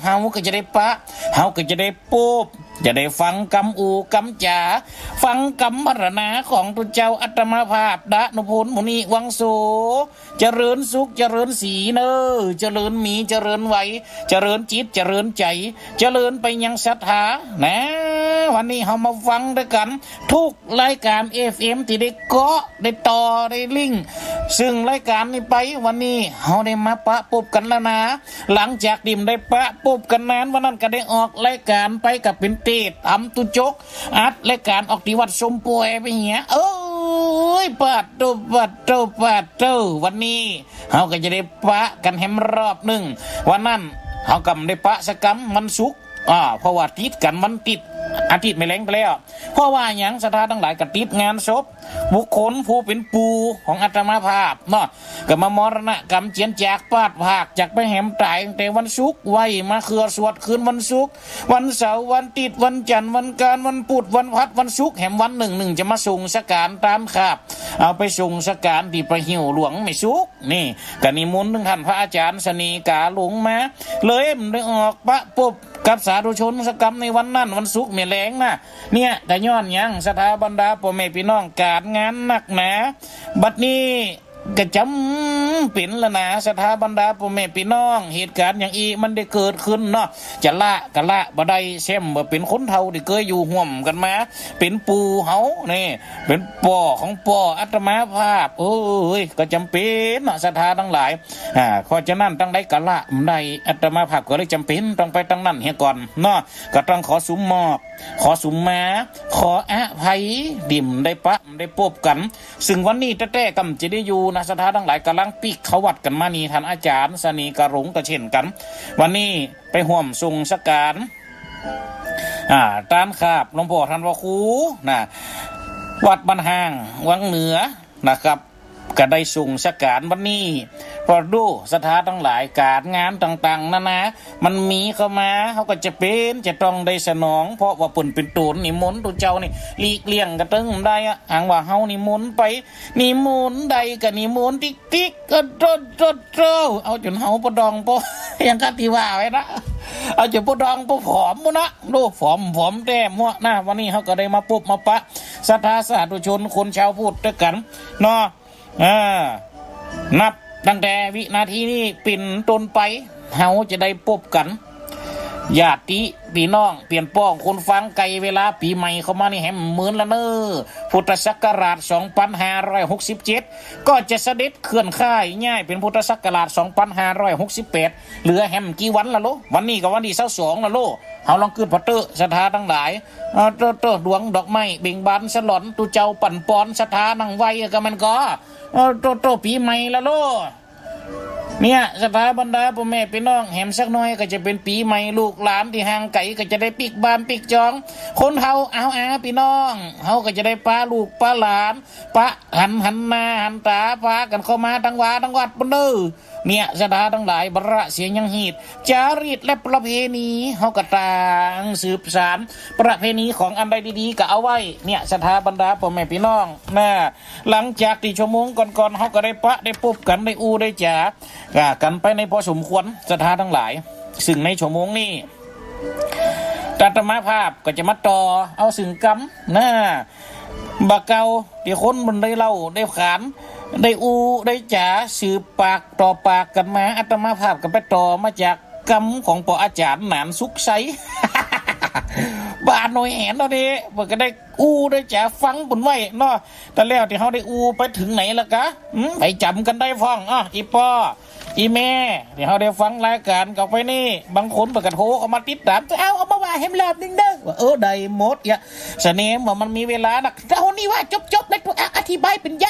เฮาก็จะได้ปะเฮาก็จะได้ปูบจะได้ฟังกำอูกำจ๋าฟังกำพรรณนาของตุเจ้าอัตมาภาพดะนุพุนมุนีวังโสเจริญสุขเจริญสีเนอเจริญมีเจริญไหวเจริญจิตเจริญใจเจริญไปยังศรัทธานะวันนี้เฮามาฟังด้วยกันทุกรายการ FM ที่ได้เกาะได้ต่อได้ลิงก์ซึ่งรายการนี้ไปวันนี้เฮาได้มาปะปบกันแล้วนะหลังจากดิมได้ปะปบกันนานวันนั้นก็ได้ออกรายการไปกับเป็นเตดอำตุจกอัดรายการออกที่วัดสมป่วยไปเหี้ยปัดวันนี้เฮาก็จะได้ปะกันแฮมรอบหนึ่งวันนั้นเฮากำได้ปะสกรรมมันสุกเพราะว่าติดกันมันติดอาทิตย์ไม่แรงไปแล้วเพราะว่าอย่างศรัทธาทั้งหลายก็ติดงานศพบุคคลผู้เป็นปูของอาตมาภาพเนาะก็มามรณะกรรมเจียนจากปาดภาคจากไปแหมตายตั้งแต่วันศุกร์ไว้มาเครือสวดคืนวันศุกร์วันเสาร์วันติดวันจันทร์วันการวันพุธวันพัดวันศุกร์แหมวันหนึ่งจะมาส่งสการตามคาบเอาไปส่งสการที่ประหิวหลวงไม่ศุกร์นี่ก็นิมนต์ถึงท่านพระอาจารย์สนีกาหลวงมาเลยได้ออกปะปบกับสาธุชนสกรรมในวันนั้นวันศุกร์ไม่แรงนะเนี่ยแต่ย้อนยังศรัทธาบรรดาพ่อแม่พี่น้องการงานหนักหนาบัดนี้ก็จำเป็นละนะศรัทธาบรรดาพ่อแม่พี่น้องเหตุการณ์อย่างอีมันได้เกิดขึ้นเนาะจะละก็ละบ่ได้แซมบ่เป็นคนเฒ่าที่เคยอยู่ห่วมกันมาเป็นปู่เฮานี่เป็นป่อของป่ออาตมาภาพก็จำเป็นเนาะศรัทธาทั้งหลายเพราะฉะนั้นตั้งได้ก็ละได้อาตมาภาพก็เลยจำเป็นต้องไปตั้งนั้นเฮียก่อนเนาะก็ต้องขอสุมมอบขอสุมมาขออภัยดิ่มได้ปะได้พบกันซึ่งวันนี้แต้ๆกำจะได้อยู่นะศรัทธาทั้งหลายกำลังปีกเขาวัดกันมานี่ท่านอาจารย์สนีกระหลงกระเช่นกันวันนี้ไปห่วมทรงสการตามคาบหลวงพ่อท่านพระครูนะวัดบ้านห่างวังเหนือนะครับก็ได้ส่งสการวันนี้พอดูสถานทั้งหลายการงานต่างๆนะมันมีเข้ามาเขาก็จะเป็นจะต้องได้สนองเพราะว่าปุ่นเป็นตูนนิมนต์ตัวเจ้านี่หลีกเลี่ยงกระตึงได้หางว่าเฮานิมนต์ไปนิมนต์ใดก็นิมนต์ติ๊กก็โตเอาจนเฮาปดองปอย่างกันที่ว่าไว้นะเอาจนปดองผอมนะดูผอมแต้มหัวนะวันนี้เขาก็ได้มาปุ๊บมาปะศรัทธาสาธุชนคนชาวพุทธด้วยกันเนาะนับตั้งแต่วินาทีนี้ปิ่นต้นไปเฮาจะได้พบกันญาติพี่น้องเปลี่ยนป้องคนฟังไกลเวลาปีใหม่เข้ามานี่แหมเหมือนละเนอพุทธศักราช2567ก็จะเสด็จเคลื่อนค่ายง่ายเป็นพุทธศักราช2568เหลือแหมกี่วันละโลวันนี้กับวันที่22ละโลเฮาลองขึ้นพอเตอร์ศรัทธาทั้งหลายดวงดอกไม้เบ่งบานสลอนตุเจ้าปั่นปอนศรัทธานั่งไว้ก็มันก็ปีใหม่ละโลเนี่ยศรัทธาบรรดาพ่อแม่พี่น้องแหมสักน้อยก็จะเป็นปีใหม่ลูกหลานที่ห่างไกลก็จะได้ปิกบ้านปิกจองคนเฮาเอาพี่น้องเฮาก็จะได้ป้าลูกป้าหลานป้าหันหน้าหันตาพากันเข้ามาทั้งวัดบนเด้อเนี่ยศรัทธาทั้งหลายบระเสียงยังหีดจารีตและประเพณีเฮาก็ต่างสืบสานประเพณีของอันใดดีๆก็เอาไว้เนี่ยศรัทธาบรรดาพ่อแม่พี่น้องหลังจากที่ชั่วโมงก่อนๆเฮาก็ได้ปะได้พบกันได้ได้จ๋ากันไปในพอสมควรศรัทธาทั้งหลายซึ่งในชั่วโมงนี้อาตมาภาพก็จะมาต่อเอาสึงกรรมบักเกาที่คนมันได้เล่าได้ขานได้ได้จ๋าสืบปากต่อปากกันมาอาตมาภาพก็ไปต่อมาจากกรรมของปออาจารย์หนานสุขใสบ้านหน่อยแหนเราดิมันก็ได้ได้จ๋าฟังปุ่นไว้เนาะแต่แล้วที่เขาได้ไปถึงไหนล่ะกะไปจำกันได้ฟังอีปออีแม่เดี๋ยวเขาได้ฟังรายการกับไปนี่บางคนประกาศโหเอามาติดตามเอามาว่าเห็นรอบนึงเด้อว่าได้หมดอย่าเสน่ห์ว่ามันมีเวลานะเอานี่ว่าจบแล้วตัวอธิบายเป็นอย่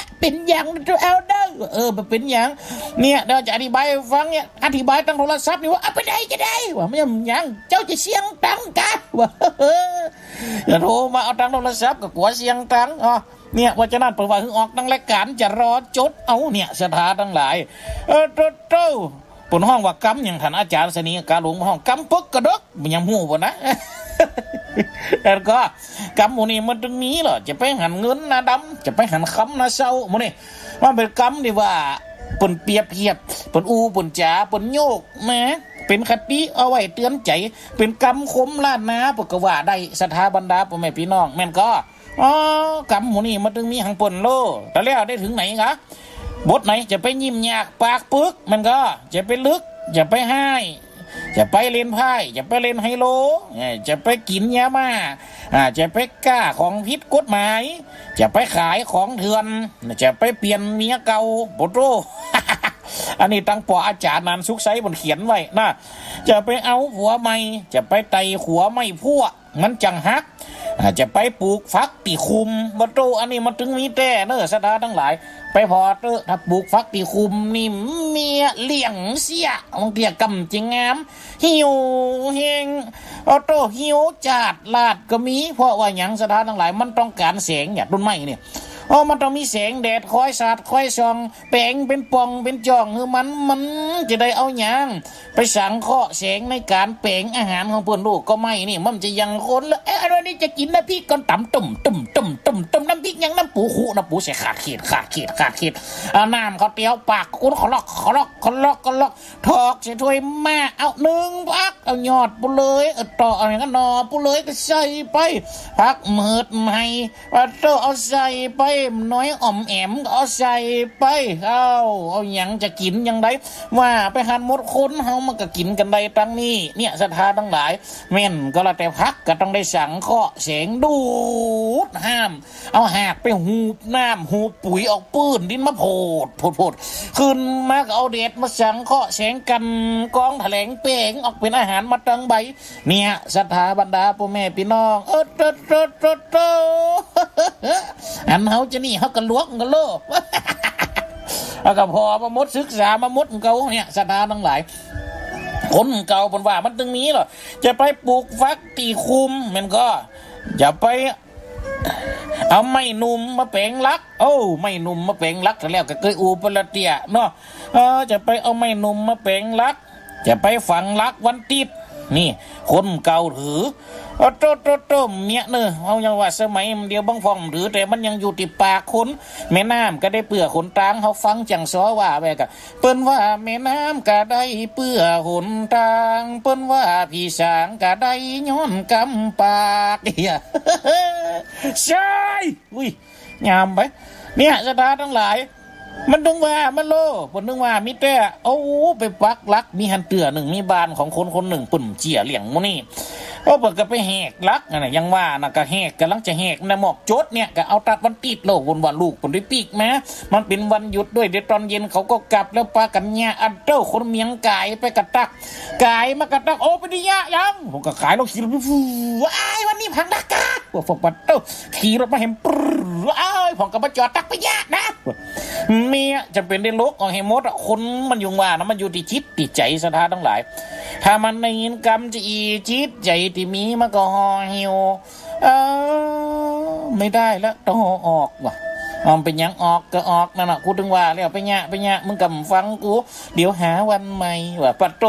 างตัวเอาเด้อเป็นอย่างเนี่ยเดี๋ยวจะอธิบายฟังเนี่ยอธิบายตั้งโทรศัพท์นี่ว่าไปได้จะได้ว่าไม่ยังเจ้าจะเสียงตังกันว่าอย่าโทรมาเอาตั้งโทรศัพท์กับหัวเสียงตังเนี่ยว่าจะนั่นเปิดว่าออกตั้งรายการจะรอจดเอาเนี่ยศรัทธาทั้งหลายปนห้องว่ากำอย่างท่านอาจารย์สนีกาหลวงห้องกำปึกกระดกมันยังหูบ่นะแล้วก็กำหมูนี่มันตรงนี้เหรอจะไปหันเงินนะดำจะไปหันคำนะเศร้าหมูนี่ว่าเป็นกำดีว่าปนเปรียบเทียบปนปนจ๋าปนโยกแม้ไป เป็นคติเอาไว้เตือนใจเป็นกรรมคมล้านนาปกว่าได้สถาบรรดาพ่อแม่พี่น้องแม่นก็กรรมหมูนี่มันถึงมีหังปนโลแต่แล้วได้ถึงไหนคะบทไหนจะไปยิ้มยากปากปึกมันก็จะไปลึกจะไปให้จะไปเล่นไพ่จะไปเล่นไฮโลจะไปกินยามาจะไปกล้าของผิดกฎหมายจะไปขายของเถื่อนจะไปเปลี่ยนเมียเก่าโปโต อันนี้ตั้งปออาจารย์นานสุขไซบนเขียนไว้นะจะไปเอาหัวใหม่จะไปไต่หัวไม่พัวมันจังฮักจะไปปลูกฟักตีคุมโปโตอันนี้มันถึงมีแต่เนอสดาทั้งหลายไปพอเตอถ้าปลูกฟักตีคุมนี่เมียเลี้ยงเสียบางทีกำจิงงามหิวเฮงออโต้หิวจัดลาดก็มีเพราะว่าหยังสถานทั้งหลายมันต้องการแสงอย่างต้นไม้เนี่ยมันต้องมีแสงแดดคอยสาดคอยส่องแปลงเป็นปองเป็นจ่องคือมันจะได้เอาหยังไปสังเคราะห์แสงในการแปลงอาหารของเพื่อนลูกก็ไม่นี่มันจะยังคนแล้วอะไรนี่จะกินนะพี่ก่อนต่ำตุ่มน้ำพริกยังน้ำปูหูน้ำปูใส่ขาดเขีดน้ำเขาเตี้ยวปากคุณขล็อกทอกใส่ถ้วยมาเอาหนึ่งพักเอายอดปูเลยต่อเอาอย่างนั้นนอปูเลยก็ใส่ไปพักเมิดใหม่เอาใส่ไปน้อยอ่อมแอมก็เอาใส่ไปเอาอย่างจะกินอย่างไรว่าไปหันหมดคนเฮามันก็กินกันได้ตั้งนี้เนี่ยศรัทธาทั้งหลายแม่นก็ละแต่พักก็ต้องได้สังเคราะห์แสงดูดห้ามเอาหากไปหูบน้ำหูปุ๋ยออกปื้นดินมาโพดขึ้นมาก็เอาเด็ดมาสังเคราะห์แสงกันกองแถลงเป่งออกเป็นอาหารมาตั้งใบเนี่ยศรัทธาบรรดาพ่อแม่พี่น้องอันเฮาจะนี่เฮากันลวกกันโลก็พอมามดศึกษามามดเก่าเนี่ยศรัทธาทั้งหลายคนเก่าบนว่ามันตึงนี้หรอจะไปปลูกฟักตีคุมมันก็จะไปเอาไม่นุ่มมาแปลงลักไม่นุ่มมาแปลงลักแล้วก็เคยอูปละเตียเนาะจะไปเอาไม่นุ่มมาแปลงลักจะไปฝังลักวันติดนี่คนเก่าถือโตเมียเนอะเอาอย่างว่าสมัยเดียวบางฟองถือแต่มันยังอยู่ติดปากคนแม่น้ำก็ได้เปื่อขนตางเขาฟังจังซ้อว่าแวกเปิ้นว่าแม่น้ำก็ได้เปื่อขนตางเปิ้นว่าพี่สางก็ได้ย้อนกำปากเฮียใช่อุ้ยงามไปเนี่ยสถานทั้งหลายมันดึงว่ามันโลมันดึงว่ามิแต่ไปปักลักมีหันเตือหนึ่งมีบานของคนหนึ่งปุ่นเจี๋ยเหลี่ยงมุนี่เปิดก็ไปแหกลักนะยังว่านะก็แหกกำลังจะแหกนะหมอกโจดเนี่ยก็เอาตัดวันติดโลกวันวันลูกผลด้วยปีกแม้มันเป็นวันหยุดด้วยเดี๋ยวตอนเย็นเขาก็กลับแล้วปากันเนี่ยอันเต้าคนเมียงกายไปกระตักกายมากระตักไปดิยะยังผมก็ขายรถขี่รถวันนี้พังดักกาพวกปัดเต้าขี่รถมาเห็นผมก็มาจอดตักไปยะนะเมียจะเป็นได้ลกของเฮมดคนมันยุ่งว่านะมันอยู่ที่จิตติดใจสถานทั้งหลายถ้ามันในยินกรรมจะอีจิตใจที่มีมันก็ห่อเหี่ยวไม่ได้แล้วต้องออกว่ะเป็นยังออกก็ออกนั่นน่ะกูถึงว่าแล้วไปเนี้ยมึงกำฟังกูเดี๋ยวหาวันใหม่ว่าปัดโต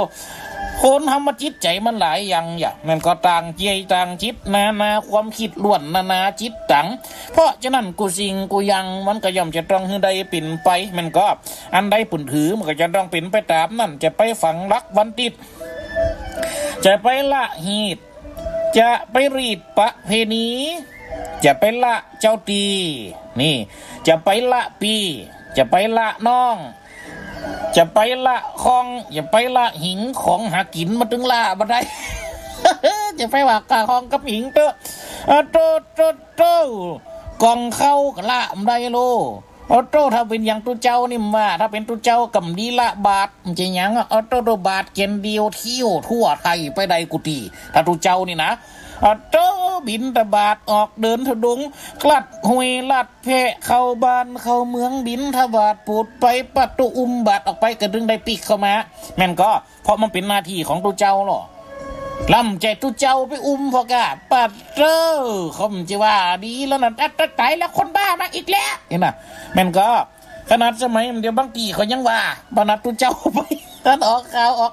คนทำมาจิตใจมันหลายอย่างมันก็ต่างใจต่างจิตนาความคิดล้วนนาจิตต่างเพราะฉะนั้นกูสิ่งกูยังมันก็ย่อมจะต้องให้ได้ปิ่นไปมันก็อันใดปุ่นถือมันก็จะต้องปิ่นไปตามนั่นจะไปฝังรักวันติดจะไปละหีดจะไปรีดประเพณีจะไปละเจ้าตีนี่จะไปละปีจะไปละน้องจะไปละคองอย่าไปละหิงของหากินมาถึงละบันได จะไปว่ากะคองกับหิงเตอะโตกองเข้ากับละบันไดโลโตถ้าเป็นอย่างตุเจ้านี่ว่าถ้าเป็นตุเจ้ากำดีละบาทมันจะยังโตบาทเกณฑ์เดียวเที่ยวทั่วไทยไปใดกุฏิถ้าตุเจ้านี่นะบินตบาทออกเดินทะดงกลัดห้วยลัดเพะเข้าบ้านเข้าเมืองบินทบาทปูดไปปัดตุบาทออกไปกระดึงได้ปีกเข้ามาแม่นก็เพราะมันเป็นหน้าที่ของตุเจ้าหรอลำใจตุเจ้าไปพอกะปัดเขาจะว่าดีแล้วนั่นตายแล้วคนบ้ามาอีกแล้วเห็นไหมแม่นก็ขนาดสมัยเดี๋ยวบางทีเขายังว่าบรรดาตุเจ้าไป ท่านออกข่าวออก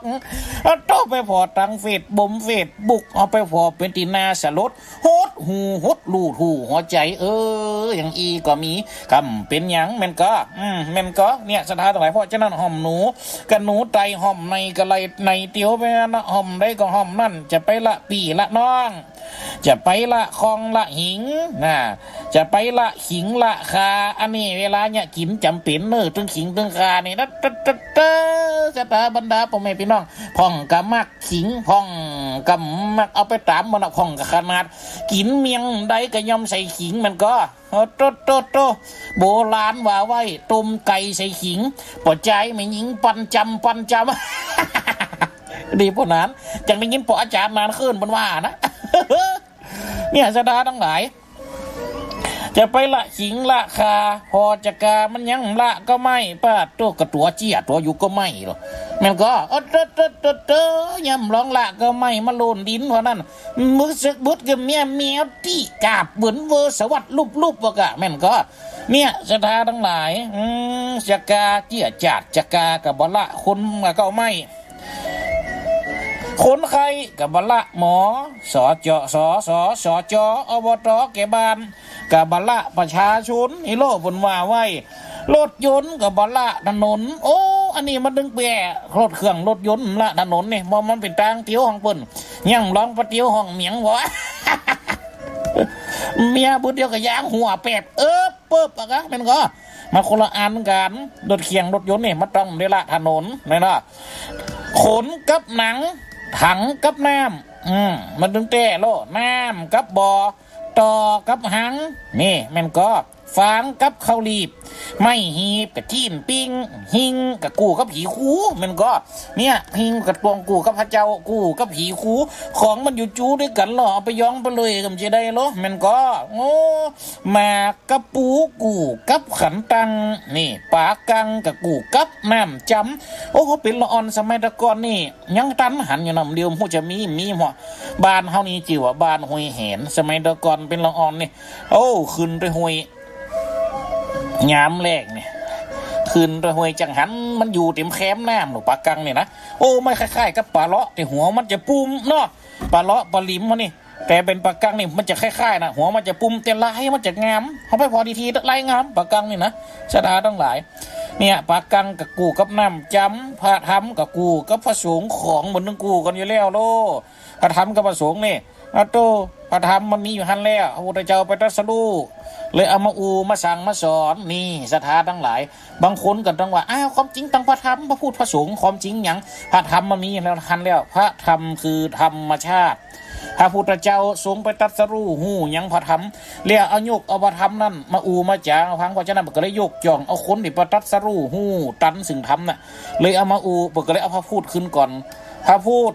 ต้องไปพอตังเฟซบุกเอาไปพอเป็นตีนาสลดโฮดหูโฮดลูดหูหัวใจอย่างอีก็มีคำเป็นหยังแม่นก็เนี่ยสถานทั้งหลายเพราะฉะนั้นห่อมหนูกันหนูไตห่อมในกะไรในเตียวไปนะห่อมได้ก็ห่อมนั่นจะไปละปีละน้องจะไปละคองละหิงจะไปละขิงละคาอันนี้เวลาเนี่ยกินจำเป็นตึงขิงตึงคานี่นะจะตาบรรดาพ่อแม่พี่น้องพ่องกะมักขิงพ่องกะมักเอาไปตามมันพ่องกะขนาดกินเมียงใดก็ยอมใส่ขิงมันก็โตโบราณว่าไว้ต้มไก่ใส่ขิงปอใจไม่ยิงปันจำดีพวกนั้นจังได้ยินปออาจารย์นานขึ้นบนว่านะเนี่ยสดาทั้งหลายจะไปละขิงละคาพอจะกามันยังละก็ไม่ป้าตัวกระตัวเจี๊ยตัวอยู่ก็ไม่หรอกมันก็ย่ำร้องละก็ไม่มาโลนดินเพราะนั้นมือสึกบุดกับเมียที่กาบเหมือนเวอร์สวัสดิ์รูปวะกะมันก็เนี่ยสถาทั้งหลายจะกาเจี๊ยจัดจะกากับบละคนก็ไม่คนใครกับบละหมอสจอบตแกบ้านกับบละประชาชนฮิโร่บนว่าไว้รถยนต์กับบละถนนโอ้อันนี้มันดึงแปรรถเครื่องรถยนต์ละถนนนี่มันเป็นทางเที่ยวของเปิ้นยังร้องปะเที่ยวห้องเมียงวะ เมียบุญเดียวกับยางหัวแปบเปิบอะคะมันก็มาคนละอันกันรถเคียงรถยนต์นี่มันต้องได้ละถนนนี่นะขนกับหนังถังกับน้ำมันดึงแต่โลน้ำกับบ่อต่อกับหังนี่มันก็ฟางกับข้าวรีบไม่หีบกับทีมปิ้งหิงกับกูกับผีคูมันก็เนี่ยหิงกับตวงกูกับพระเจ้ากูกับผีคูของมันอยู่จูด้วยกันหรอเอาไปย้องไปเลยก็จะได้หรอมันก็โง่หมากกับปูกูกับขันตังนี่ปากังกับกูกับน้ำจำโอ้เป็นละอ่อนสมัยตะก่อนนี่ยังตันหันอยู่นำเดียวหูจะมีหัวบ้านเฮานี่จิ๋วบ้านห้วยแหนสมัยตะก่อนเป็นละอ่อนนี่โอ้ขึ้นไปห้วยยามแรกเนี่ยคืนระหวยจังหันมันอยู่เต็มแคมน้ำหนูปลากังเนี่ยนะโอ้ไม่คล้ายๆกับปลาเลาะแต่หัวมันจะปุ่มเนาะปลาเลาะปลาลิมมันนี่แต่เป็นปลากังนี่มันจะคล้ายๆนะหัวมันจะปุ่มแต่ลายมันจะงามเขาไปพอดีทีลายงามปลากังนี่นะชะดาต้องหลายเนี่ยปลากังกับกูกับน้ำจำพระธรรมกับกูกับพระสงฆ์ของเหมือนนึงกูกันอยู่แล้วโลพระธรรมกับพระสงฆ์นี่โตพระธรรมมันมีอยู่หันแล้วพระพุทธเจ้าไปตรัสรู้เลยเอามาสั่งมาสอนนี่ศรัทธาทั้งหลายบางคนก็ต้องว่าความจริงตั้งพระธรรมพระพูดพระสงฆ์ความจริงอย่างพระธรรมมันมีแล้วทันแล้วพระธรรมคือธรรมชาติพระพุทธเจ้าทรงไปตรัสรู้หูยังพระธรรมเรียกเอายกเอาพระธรรมนั่นมามาจางพังเพราะฉะนั้นก็เลยยกจ่องเอาคนที่ประตรัสรู้หูตันสิ่งธรรมน่ะเลยเอามาก็เลยเอาพระพูดขึ้นก่อนพระพูด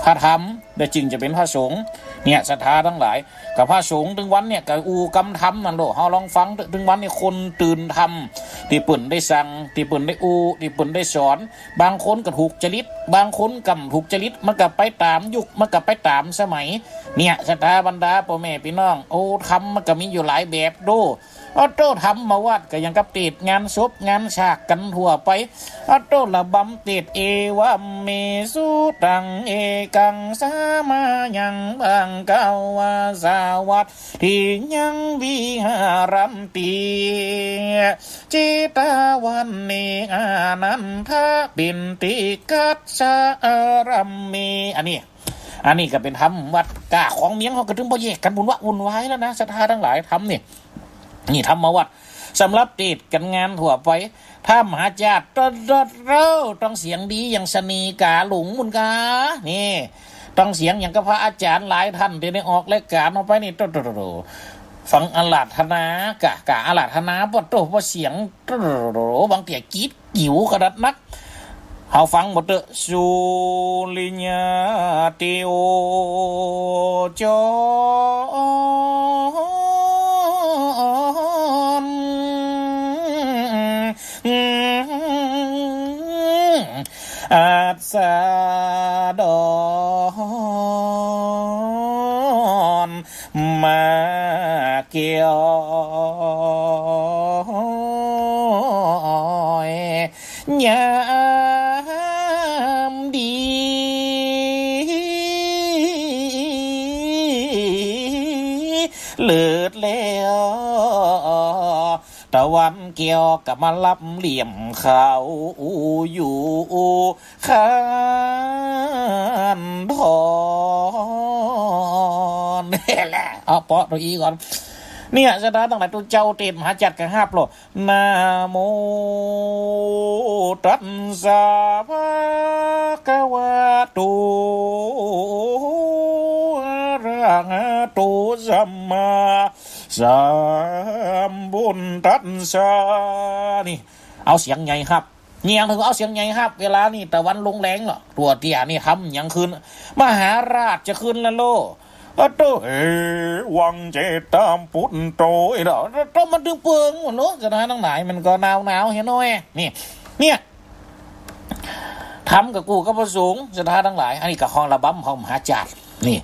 พระธรรมได้จึงจะเป็นพระสงฆ์เนี่ยศรัทธาทั้งหลายกับพระสงฆ์ถึงวันเนี่ยกับกำธรรมนั่นโลเฮาลองฟังถึงวันเนี่ยคนตื่นธรรมที่เปิ่นได้สั่งที่เปิ่นได้ที่เปิ่นได้สอนบางคนก็ถูกจริตบางคนก็ถูกจริตมันก็ไปตามยุคมันก็ไปตามสมัยเนี่ยศรัทธาบรรดาพ่อแม่พี่น้องธรรมมันก็มีอยู่หลายแบบดูทำมาวัดก็ยังกับติดงานศพงานฉากกันทั่วไประบำติดเอวะเมสุตังเอกังสามายังบังกาวาสาวัตที่ยังวิหารัมตีจิตาวันเนอานันทะปินติกัสสะรัมเมอันนี้ก็เป็นธรรมวัดกาของเมียงเขาก็ถึงบ่แยกกันวุ่นวายแล้วนะศรัทธาทั้งหลายทำนี่ทำมาวัดสำหรับติดกันงานทั่วไปถ้ามหาจาตุต้องเสียงดีอย่างสนีกาหลงมุนกานี่ต้องเสียงอย่างกับพระอาจารย์หลายท่านที่ได้ออกรายการออกไปนี่ฟังอาราธนากะอาราธนาปะเสียงบางเตี่ยกีดกิ่วขนาดนักเขาฟังหมดเด้อสุลิญาติโอจอาสาดอนมาเกี่ยวญา เลิศแล้วตะวันเกี่ยวกับมาลับเหลี่ยมเขาอยู่ข้านทอนนี่แหละเอาเปาะตัวอีก่อนเนี่ยสถานตั้งแต่ตัวเจ้าเตมหาจัดกันห้าโลนะโมตัสสะภะคะวะโตอะระหะโตสัมมาสัมพุทธัสสะนี่เอาเสียงใหญ่ครับเงียงถึงเอาเสียงใหญ่ครับเวลานี่ตะวันลงแรงเหรอตัวเตี้ยนี่ทำยังคืนมหาราชจะคืนละโลอะโตวังเจตามปุตโตไอ้ดอกต้องมันดึงเปิงหมดเนาะจะได้ทั้งหลายมันก็หนาวเห็นน้อยนี่เนี่ยทำกับกูก็ประสงค์จะได้ทั้งหลายอันนี้กับห้องระบำห้องมหาจักรนี่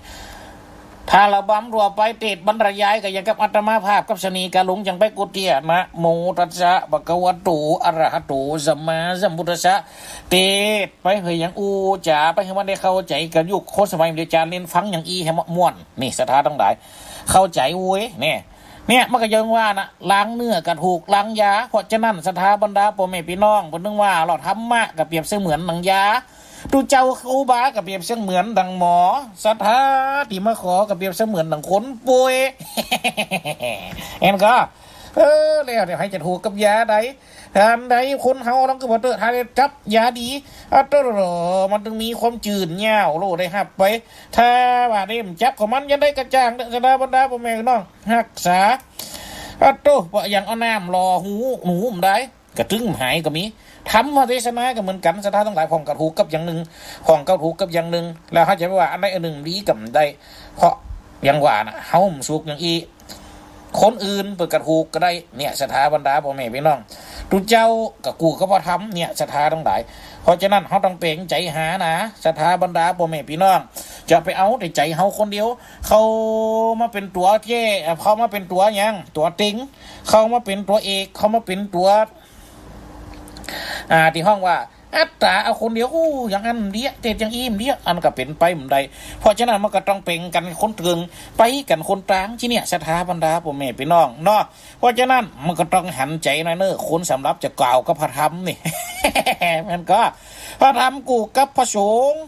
ถ้าระบำรัวไปเตดบรรยายกับอย่างกับอัตมาภาพกับชนีกาหลงจังไปกุเตียนะโมตัสสะภะคะวะโตอะระหะโตสัมมาสัมพุทธัสสะเตดไปเฮยอย่างอูจ๋าไปให้มันได้เข้าใจกันยุคโคสมัยเดียจารเล่นฟังอย่างอีให้ม่วนนี่สถานทั้งหลายเข้าใจเว้ยเนี่ยมันก็ยังว่านะล้างเนื้อกับถูกล้างยาเพราะฉะนั้นสถาบรรดาพ่อแม่พี่น้องเพิ่นนึกว่าเราธรรมะกับเปรียบเสมือนหนังยาดูเจ้าครูบากับเปรียบเสมือนดังหมอศรัทธาที่มาขอกับเปรียบเสมือนดังคนป่วยเอ็นก็แล้วเดี๋ยวให้จะถูกกับยาใดทานใดคนเฮาต้องกระบอกเตอทานจับยาดีมันต้องมีความจืดเงาโลได้ครับไปถ้าว่าได้จับของมันยังได้กระจ่างจะได้บรรดาพ่อแม่น้องรักษาอย่างเอาน้ำรอหูหนูมได้กระตึงหายก็มีทำมาเทศนาก็เหมือนกันสถานทั้งหลายของกระถูกกับอย่างหนึ่งของกระถูกกับอย่างหนึ่งแล้วเขาจะว่าอันใดอันหนึ่งดีกับได้เพราะอย่างว่านะเฮาสุกอย่างอีคนอื่นเปิดกระถูกก็ได้เนี่ยสถาบรรดาพ่อแม่พี่น้องทุกเจ้ากับกูก็พอทำเนี่ยสถาทั้งหลายเพราะฉะนั้นเขาต้องเปล่งใจหานะสถาบรรดาพ่อแม่พี่น้องจะไปเอาแต่ใจเขาคนเดียวเขามาเป็นตัวเท่เขามาเป็นตัวยังตัวติงเขามาเป็นตัวเอกเขามาเป็นตัวที่ห้องว่าอัตตาเอาคนเดียวอย่างนั้นเดียเตะอย่างอิ่มเดียอันก็เป็นไปเหมือนใดเพราะฉะนั้นมันก็ต้องเป็นกันคนถึงไปกันคนต่างที่เนี่ยสถาบรรดาพ่อแม่พี่น้องเนาะเพราะฉะนั้นมันก็ต้องหันใจนะเนอะคนสำหรับจะกล่าวกับพระธรรมนี่ มันก็พระธรรมกูกับพระสงฆ์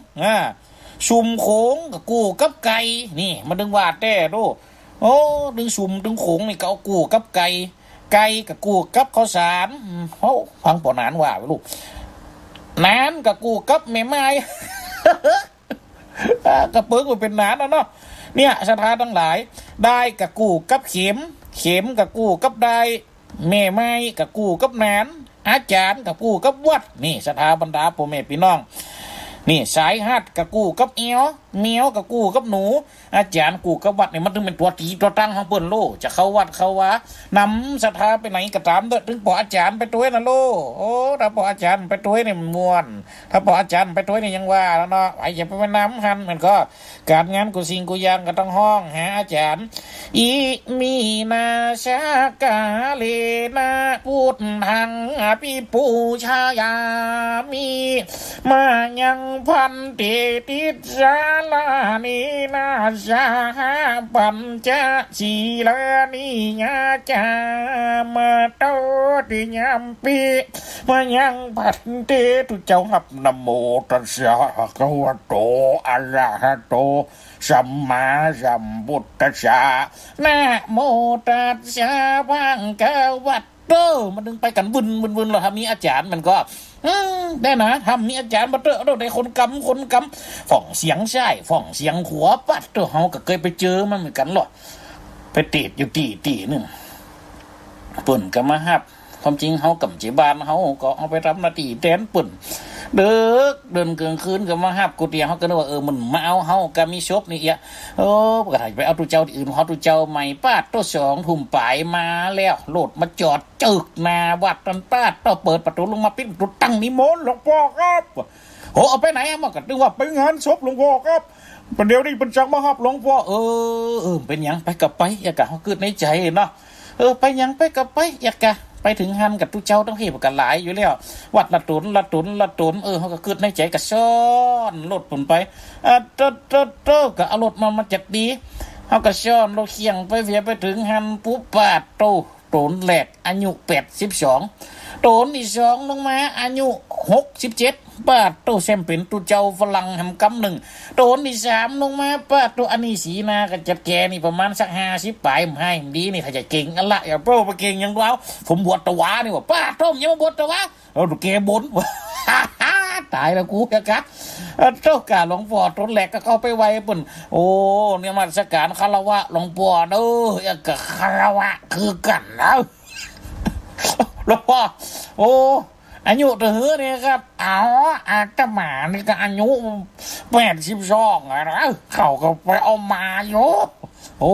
ชุมโขงกับกูกับไก่นี่มันดึงว่าแต่ดูโอ้ดึงชุมดึงโขงนี่ก็เอากูกับไก่กับกูกับข้าวสารฟังปอนานว่าไปลูกนานกับกูกับแม่ไม้กระเปิงมันเป็นนานแล้วเนาะเนี่ยสถานทั้งหลายได้กับกูกับเข็มกับกูกับได้แม่ไม้กับกูกับนานอาจารย์กับกูกับวัดนี่สถาบรรดาพ่อแม่พี่น้องนี่สายหัดกับกูกับเมียวกับกูกับหนูอาจารย์กูกับวัดเนี่ยมันถึงเป็นตัวตีตัวตั้งของเปิ้นโลจะเข้าวัดเข้าวะนำศรัทธาไปไหนก็ตามเด้อถึงปออาจารย์ไปตัวนะโลโอ้ถ้าปออาจารย์ไปตัวเนี่ยมันม่วนถ้าปออาจารย์ไปตัวเนี่ยยังว่าแล้วเนาะไอ้จะไปนำหันมันก็การงานกูสิ่งกูยังก็ต้องห้องหาอาจารย์อีมีนาชากาเลนาพูดทางพี่ปูชายามีมายังพันติติสาลานีนาชาปัญจศีลานิยาจามาโตติยามปีมายังพันติทุเจ้าหับนะโมตัสสะภะคะวะโตอะระหะโตสัมมาสัมพุทธัสสะนะโมตัสสะพังกวัตโตมันดึงไปกันวุ่นเราทำนี้อาจารย์มันก็ได้นะทำนี้อาจารย์มาเตอเราได้คนกำฝ่องเสียงใช่ฝ่องเสียงขัวปัดตัวเฮาก็เคยไปเจอมันเหมือนกันหรอไปติดอยู่ตีนึงปุ่นก็มาฮับความจริงเฮากับจีบานเฮาก็เอาไปทำหน้าที่แทนปุ่นเดินกลางคืนก็มาฮับกูเตียเฮาก็นึกว่ามันมาเอาเฮาก็มีชบนี่อ่ะก็ถ่ายไปเอาตุเจ้าที่อื่นเฮาตุเจ้าใหม่ป้าตัว2 ทุ่มปลายมาแล้วโหลดมาจอดจึกหน้าวัดตันป้าต้องเปิดประตูลงมาปิดประตูตั้งนิมนต์หลวงพ่อครับโหเอาไปไหนมาก็นึกว่าไปงานศพหลวงพ่อครับประเดี๋ยวนี้เป็นจังมาฮับหลวงพ่อเป็นหยังไปกับไปอยากกะเฮาเกิดในใจเนาะไปหยังไปกับไปอยากกะไปถึงหันกับทุกเจ้าต้องเห็นกันหลายอยู่แล้ววัดละตุนเขาก็เกิดในใจกับซ้อนรถผลไปก็เอารถมาจัดดี เขาก็ซ้อนรถเคียงไปเสียไปถึงหันปุ๊บปาดโตนแหลกอายุ82โตนที่2ลงมาอายุ67ปาดโตแซมเป็นตุเจ้าฝรั่งหำกำหนึ่งโตนที่3ลงมาปาดโตอันนี้สีนาก็จัดแกนี่ประมาณสัก50ปลายให้ดีนี่ถ้าจะเก่งอันละอย่าโปรไปเก่งยังว้าวผมบวชตะวานี่ว่าปาดโตมยังมาบวชตะวาเอาแกบนตายแล้วกูกะเจ้ากาหลวงพ่อต้นแหลกก็เข้าไปไว้ปุ่นโอ้เนี่ยมาสการคารวะหลวงพ่อเด้อกับคารวะคือกันนะหลวงพ่อโอ้อายุเธอเนี่ยครับเอาอาตมานี่ก็อายุ82นะเขาก็ไปเอามาอยู่โอ้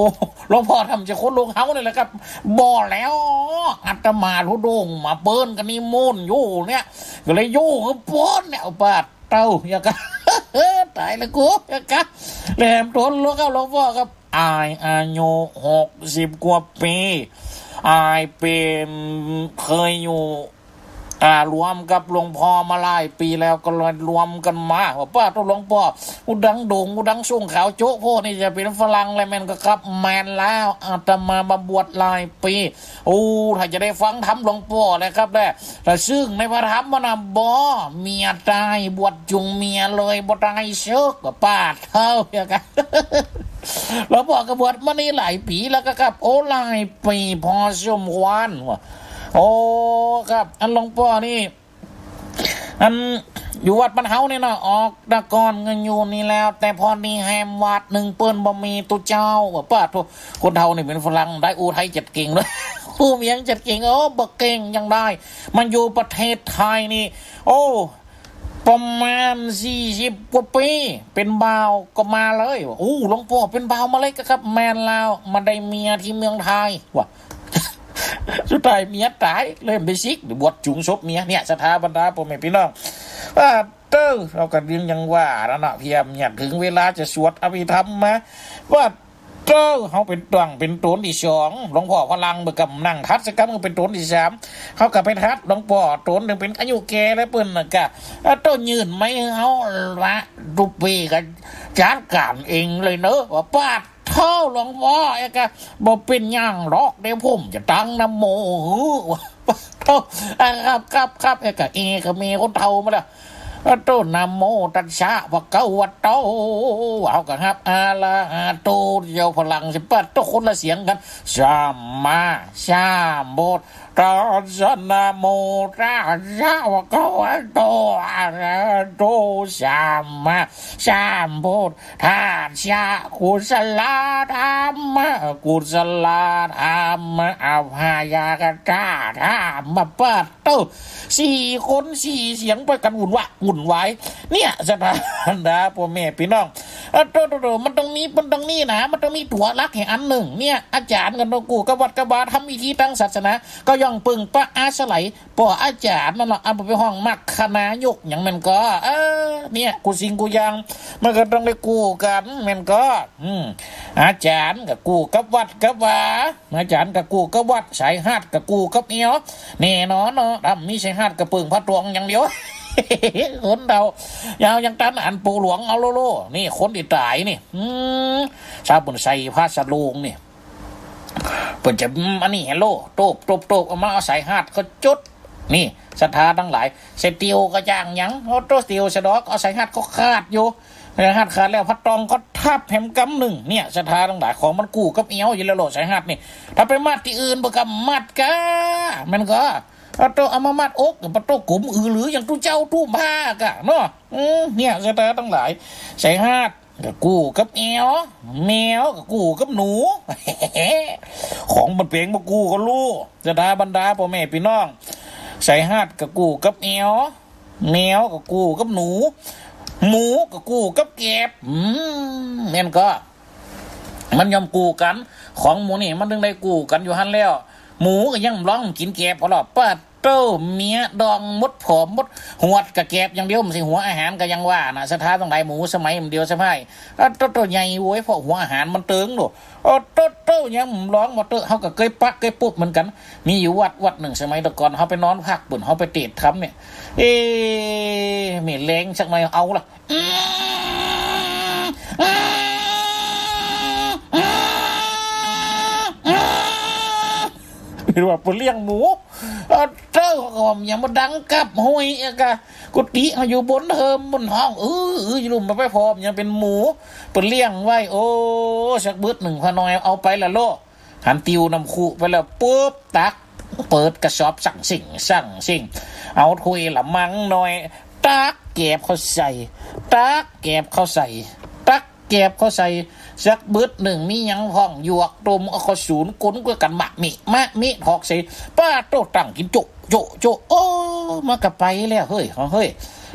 หลวงพ่อทำจะคนลงเฮาเนี่ยแหละครับบ่แล้วอาตมาทุดงมาเปิ้นกันนี่มุ่นอยู่เนี่ยก็เลยอยู่กับเปิ้นเนี่ยปาดเต้าอย่างกันตายแล้วกูอย่างกันแหลมทนหลวงพ่อครับอายุ60 กว่าปีเป็นเคยอยู่รวมกับหลวงพ่อมาหลายปีแล้วก็เลยรวมกันมาว่าป้าตัวหลวงพ่ออุดังโด่งอุดังส่งขาวโจ๊กพ่อนี่จะเป็นฝรั่งอะไรแมนก็ครับแมนแล้วอาตมาบวชหลายปีโอ้ถ้าจะได้ฟังธรรมหลวงพ่อเลยครับได้แต่ซึ่งในพระธรรมมันบ่เมียตายบวชจุงเมียเลยบ่ตายเชิกกับป้าเท่าอย่างกันหลวงพ่อก็บวชมานี่หลายปีแล้วก็ครับโอ้หลายปีพอสมควรว่ะโอ้ครับอันหลวงพ่อนี่อันอยู่วัดบ้านเฮาเนี่ยนะออกตะกอนเงินอยู่นี่แล้วแต่พอนี่แฮมวัดหนึ่งเปิ้นบ่มีตัวเจ้าว่าป้าทุกคนเฮานี่เป็นฝรั่งได้อูไทยจัดเก่งเลยผู้เมียงจัดเก่งโอ้บ่เก่งยังได้มันอยู่ประเทศไทยนี่โอ้ประมาณ40 กว่าปีเป็นบ่าวก็มาเลยโอ้หลวงพ่อเป็นบ่าวมาเลยครับแมนแล้วมาได้เมียที่เมืองไทยว่ะสุดท้ายเมียตายเริ่มไปซิกหรือบวชจุงศพเมียเนี่ยสถาบรรดาพ่อแม่พี่น้องเราก็เรียงยังว่าแล้วนะเพียมเนี่ยถึงเวลาจะสวดอภิธรรมมาว่าเขาเป็นตังเป็นต้นที่2หลวงพ่อพลังเบิกกำนั่งทัศกรรมเป็นต้นที่3เขากับไปทัดหลวงพ่อต้นหนึ่งเป็นอายุแก่แล้วเปิ้นนะกะต้นยืนไม่เขาละทุกปีกันจัดการเองเลยเนอะว่าป้าเท่าหลวงพ่อไอ้กะบอกเป็นย่างหรอกเดี๋ยวผมจะตั้งน้ำโมเท่าครับไอ้กะก็มีคนเท่ามาแล้วต้นนะโมตัสสะภะคะวะโตเอากันครับอาลาหะโตเจ้าพลังสิปัดทุกคนละเสียงกันสัมมาสัมพุทธัสสะนะโมตัสสะภะคะวะโตอะระหะโตสัมมาสัมพุทธัสสะกุศลธรรมกุศลธรรมอภัยกตาธรรมปัดโต4 คน 4 เสียงไปกันวุ่นวายเนี่ยสถานดาพ่อแม่พี่น้องมันต้องมีนะมันต้องมีตัวรักแห่งอันหนึ่งเนี่ยอาจารย์กันโนกูกวัดกบาทำวิธีทางศาสนาก็ย่องปึงปะอาศัยป่ออาจารย์นั่นแหละเอาไปห้องมักคณะยกอย่างมันก็เนี่ยกูสิงกูยังมันก็ต้องได้กูกันมันก็อาจารย์กับกูกับวัดกับวาอาจารย์กับกูกับวัดสายหัดกับกูกับเอียวแน่นอนเนาะมีสายหัดกับปึงพระตวงอย่างเดียวคนเรายาวยังตันอันปูหลวงเอาโลนี่คนที่ตายนี่ชาวปุ่นใส่ผ้าสลุงนี่เปิ่นจะอันนี้เฮลโลโตบเอามาเอาสายหัดก็จุดนี่ศรัทธาทั้งหลายเสตียวก็จ้างยังโตสตียวสะดอกเอาสายหัดก็ขาดอยู่หัดขาดแล้วพัดตองก็ทับแหมกำหนึ่งเนี่ยศรัทธาทั้งหลายของมันกู้กับเอี้ยวอยู่แล้วโลสายหัดนี่ถ้าไปมัดที่อื่นบ่กับมัดกะมันก็เอามามัดอกกับโตกลุ่มหรืออย่างตู้เจ้าตู้ผ้ากะเนาะเนี่ยศรัทธาทั้งหลายสายหัดกับกูกับแมวกับกูกับหนูของมันเปลี่ยนมากูกับลูกจะดาบรรดาพ่อแม่พี่น้องใส่หัดกับกูกับแมวกับกูกับหนูหมูกับกูกับแกบเนี่ยก็มันยอมกูกันของหมูนี่มันดึงได้กูกันอยู่หันแล้วหมูก็ยังร้องกินแกบพอหรอป้าเต้าเมียดองมดผอมมดหัวกับแกบอย่างเดียวมันสิหัวอาหารก็ยังว่านะสถานต้องไหนหมูสมัยมันเดียวใช่ไหมโตใหญ่โว้ยเพราะหัวอาหารมันเติงหนูโตยังร้องมาเต้เขาก็เคยปักเคยปุ๊บเหมือนกันมีอยู่วัดหนึ่งสมัยตะกอนเขาไปนอนพักบุญเขาไปเตะทำเนี่ยมีแรงสักหน่อยเอาล่ะ เป็นว่าเลี้ยงหมูเจ้าก็อย่ามาดังกับห้อยกะกุฏิเขาอยู่บนเฮิมบนห้องอยู่ลุ่มมาไปพร้อมยังเป็นหมูเลี้ยงไว้โอ้สักบึดหนึ่งพนอยเอาไปละโลหันติวนำคู่ไปแล้วปุ๊บตักเปิดกระสอบสั่งสิ่งเอาถ้วยละมังหน่อยตักเก็บเขาใส่ตักเก็บเขาใส่ตักเก็บเขาใส่สักบึดหนึ่งมียังห้องหยวกตมเอาเขาศูนย์ก้นก็กันมะมิหอกใส่ป้าโตตั้งกินโจโอ้มากระไปแล้วเฮ้ย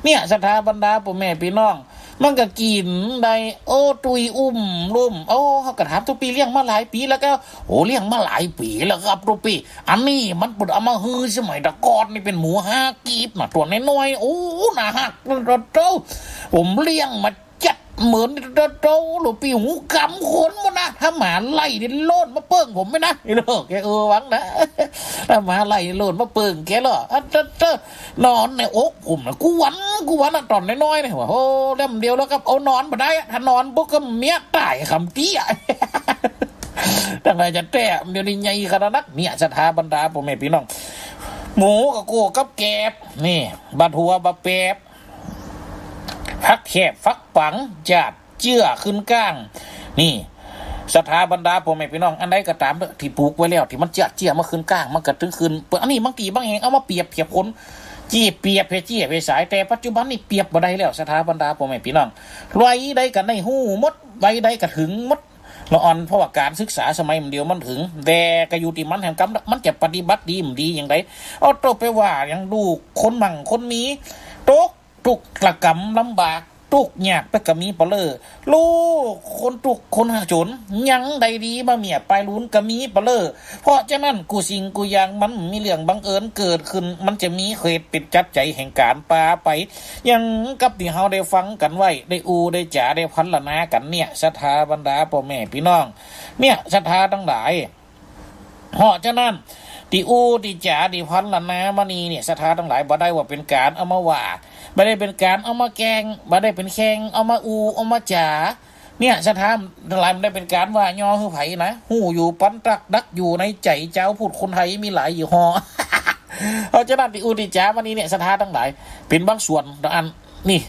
เนี่ยสถาบรรดาพ่อแม่พี่น้องมันก็กินได้โอ้ตุยลุ่มโอ้เขากระถามทุกปีเลี้ยงมาหลายปีแล้วก็โอ้เลี้ยงมาหลายปีแล้วครับทุกปีอันนี้มันปุดเอามาฮือสมัยตะกอนนี่เป็นหมู5 กีบนะตัวน้อยๆโอ้น่าฮักโตผมเลี้ยงมาจัดเหมือนโตหรือปีหูกำขนมานะถ้าหมาไล่ดิโลดมาเปิ้งผมไหมนะไอ้เลิกแกหวังนะถ้าหมาไล่โลดมาเปิ้งแกเหรอนอนในอกผมนะกูวันตอนน้อยๆเนี่ยว่าโอ้เล่มเดียวแล้วก็เอานอนมาได้ถ้านอนปุ๊บก็เมียตายคำเตี้ยแต่ไงจะแต้เดี๋ยวนี้ใหญ่ขนาดนักเนี่ยสถาบรรดาพ่อแม่พี่น้องหมูกับกูกับแกบนี่บัดหัวบัดแปบฟักแคบฟักปังจัดเจื้อขึ้นก้างนี่สถาบรรดาพ่อแม่พี่น้องอันใดก็ตามที่ปลูกไว้แล้วที่มันเจื้อมาขึ้นก้างมันก็ถึงขึ้นอันนี้บางทีบางแห่งเอามาเปรียบคนจี้เปรียบไปสายแต่ปัจจุบันนี่เปรียบบ่ได้แล้วสถาบรรดาพ่อแม่พี่น้องไว้ได้กันในหูหมดไว้ได้ก็ถึงหมดเราอ่อนเพราะว่าการศึกษาสมัยมันเดียวมันถึงแต่ก็อยู่ที่มันแห่งกรรมมันจะปฏิบัติดีมันดีอย่างไรเอาโตไปว่าอย่างดูคนมั่งคนนี้ตุกกระกำลำบากตุกยากไปกะมีเปลือลูกคนตุกคนหาจนยังใดดีมาเมียไปลุ้นกะมีเปลือเพราะฉะนั้นกูสิ่งกูอย่างมันมีเรื่องบังเอิญเกิดขึ้นมันจะมีเหตุปิดจัดใจแห่งการปาไปยังกับที่เฮาได้ฟังกันไว้ได้ได้จ๋าได้พันละนากันเนี่ยศรัทธาบรรดาพ่อแม่พี่น้องเนี่ยศรัทธาทั้งหลายเพราะฉะนั้นที่จ๋าที่พันละนามานีเนี่ยศรัทธาทั้งหลายบ่ได้ว่าเป็นการเอามาว่าไม่ได้เป็นการเอามาแกงไม่ได้เป็นแข่งเอามาเอามาจ๋าเนี่ยสถานทั้งหลายมันได้เป็นการว่าย่อคือไผนะหูอยู่ปันตักดักอยู่ในใจเจ้าพูดคนไทยมีหลายอยู่หอ เพราะฉะนั้นที่จ๋าวันนี้เนี่ยสถานทั้งหลายเป็นบางส่วนอันนี่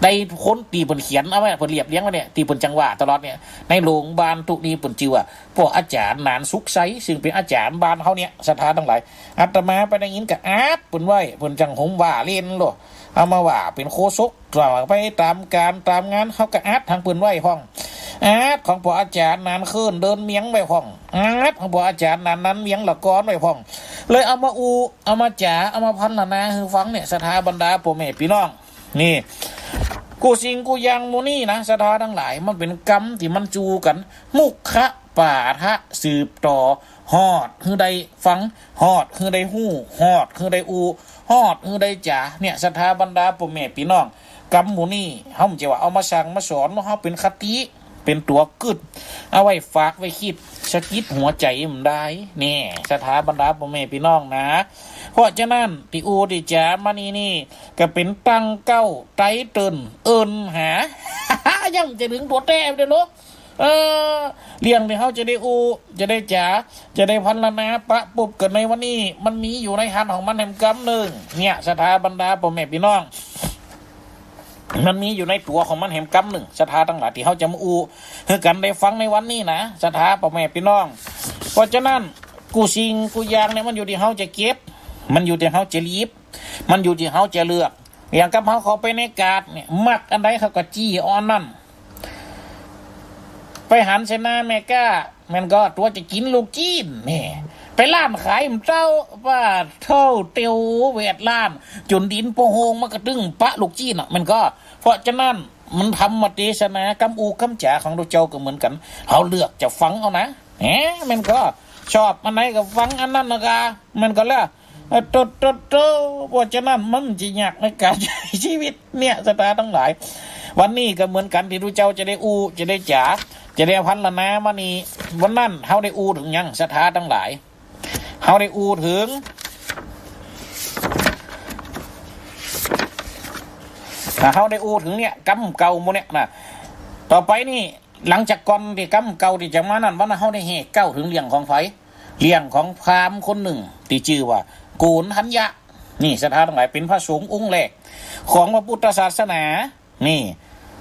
ในคนตีเปิ่นเขียนเอาไว้เปิ่นเรียบเลี้ยงไว้เนี่ยตีเปิ่นจังหวะตลอดเนี่ยในโรงพยาบาลทุกนี้เปิ่นชื่อว่าพวกอาจารย์นานสุขใสซึ่งเป็นอาจารย์บ้านเขาเนี่ยสถานทั้งหลายอาตมาไปได้ยินกับอาร์ตเปิ่นไว้เปิ่นจังหงว่าเล่นโลเอามาว่าเป็นโคศกกล่าวไปตามการตามงานเขาก็อาร์ตทางปืนไหวห้องอาร์ตของพวกอาจารย์นานขึ้นเดินเมียงไว้ห้องอาร์ตของพวกอาจารย์นั้นเมียงละก้อนไว้ห้องเลยเอามาเอามาจ๋าเอามาพันละนาคือฟังเนี่ยสถาบรรดาพ่อแม่พี่น้องนี่กูสิ่งกูยังมูนี่นะสถาทั้งหลายมันเป็นกรรมที่มันจูกันมุขะป่าทะสืบต่อฮอดคือใดฟังฮอดคือใดหู้ฮอดคือใดฮอดคือใดจ๋าเนี่ยศรัทธาบรรดาพ่อแม่พี่น้องกรรมหมู่นี่เฮาจะว่าเอามาสั่งมาสอนเฮาเป็นคติเป็นตัวกึดเอาไว้ฝากไว้คิดสะกิดหัวใจมันได้นี่ศรัทธาบรรดาพ่อแม่พี่น้องนะเพราะฉะนั้นที่จ๋ามานี่ก็เป็นตั้งเก้าไตเตินหา ยังจะถึงตัวแต้เด้อลูกเลี้ยงที่เขาจะได้จะได้จ๋าจะได้พันละนาปะปุบกันในวันนี้มันมีอยู่ในหันของมันแห่งกำหนึ่งเนี่ยสถาบรรดาพ่อแม่พี่น้องมันมีอยู่ในตัวของมันแห่งกำหนึ่งสถาทั้งหลายที่เขาจะมาเพื่อกันได้ฟังในวันนี้นะสถาพ่อแม่พี่น้องเพราะฉะนั้นกูสิ่งกูยางเนี่ยมันอยู่ที่เขาจะเก็บมันอยู่ที่เขาจะรีบมันอยู่ที่เขาจะเลือกอย่างกับเขาไปในกาดเนี่ยมักอันใดเขาก็จี้อ่อนนั่นไปหันเสนาแม่ก้ามันก็ตัวจะกินลูกจีนนี่ไปร้านขายมันเจ้าว่าเท่าเตียวเวทร้านจนดินโปโฮงมันก็ตึงปะลูกจีนอ่ะมันก็เพราะฉะนั้นมันทำมาเทศนากำกำจ๋าของตัวเจ้าก็เหมือนกันเขาเลือกจะฟังเอานะมันก็ชอบอันไหนก็ฟังอันนั้นนะมันก็แล้วเพราะฉะนั้นมันจะยากในการใช้ชีวิตเนี่ยสตาทั้งหลายวันนี้ก็เหมือนกันที่ตัวเจ้าจะได้จะได้จ๋าจะได้พันละนามานี่วันนั้นเขาได้ถึงยังศรัทธาทั้งหลายเขาได้ถึงเขาได้ถึงเนี่ยกำเก่าโมเนี่ยนะต่อไปนี่หลังจากก่อนที่กำเก่าที่จะมานั่นวันนั้นเขาได้เหตุเก้าถึงเรื่องของไฟ เรื่องของพราหมณ์คนหนึ่งที่ชื่อว่าโกนทัญญะนี่ศรัทธาทั้งหลายเป็นพระสงฆ์องค์แรกของพระพุทธศาสนานี่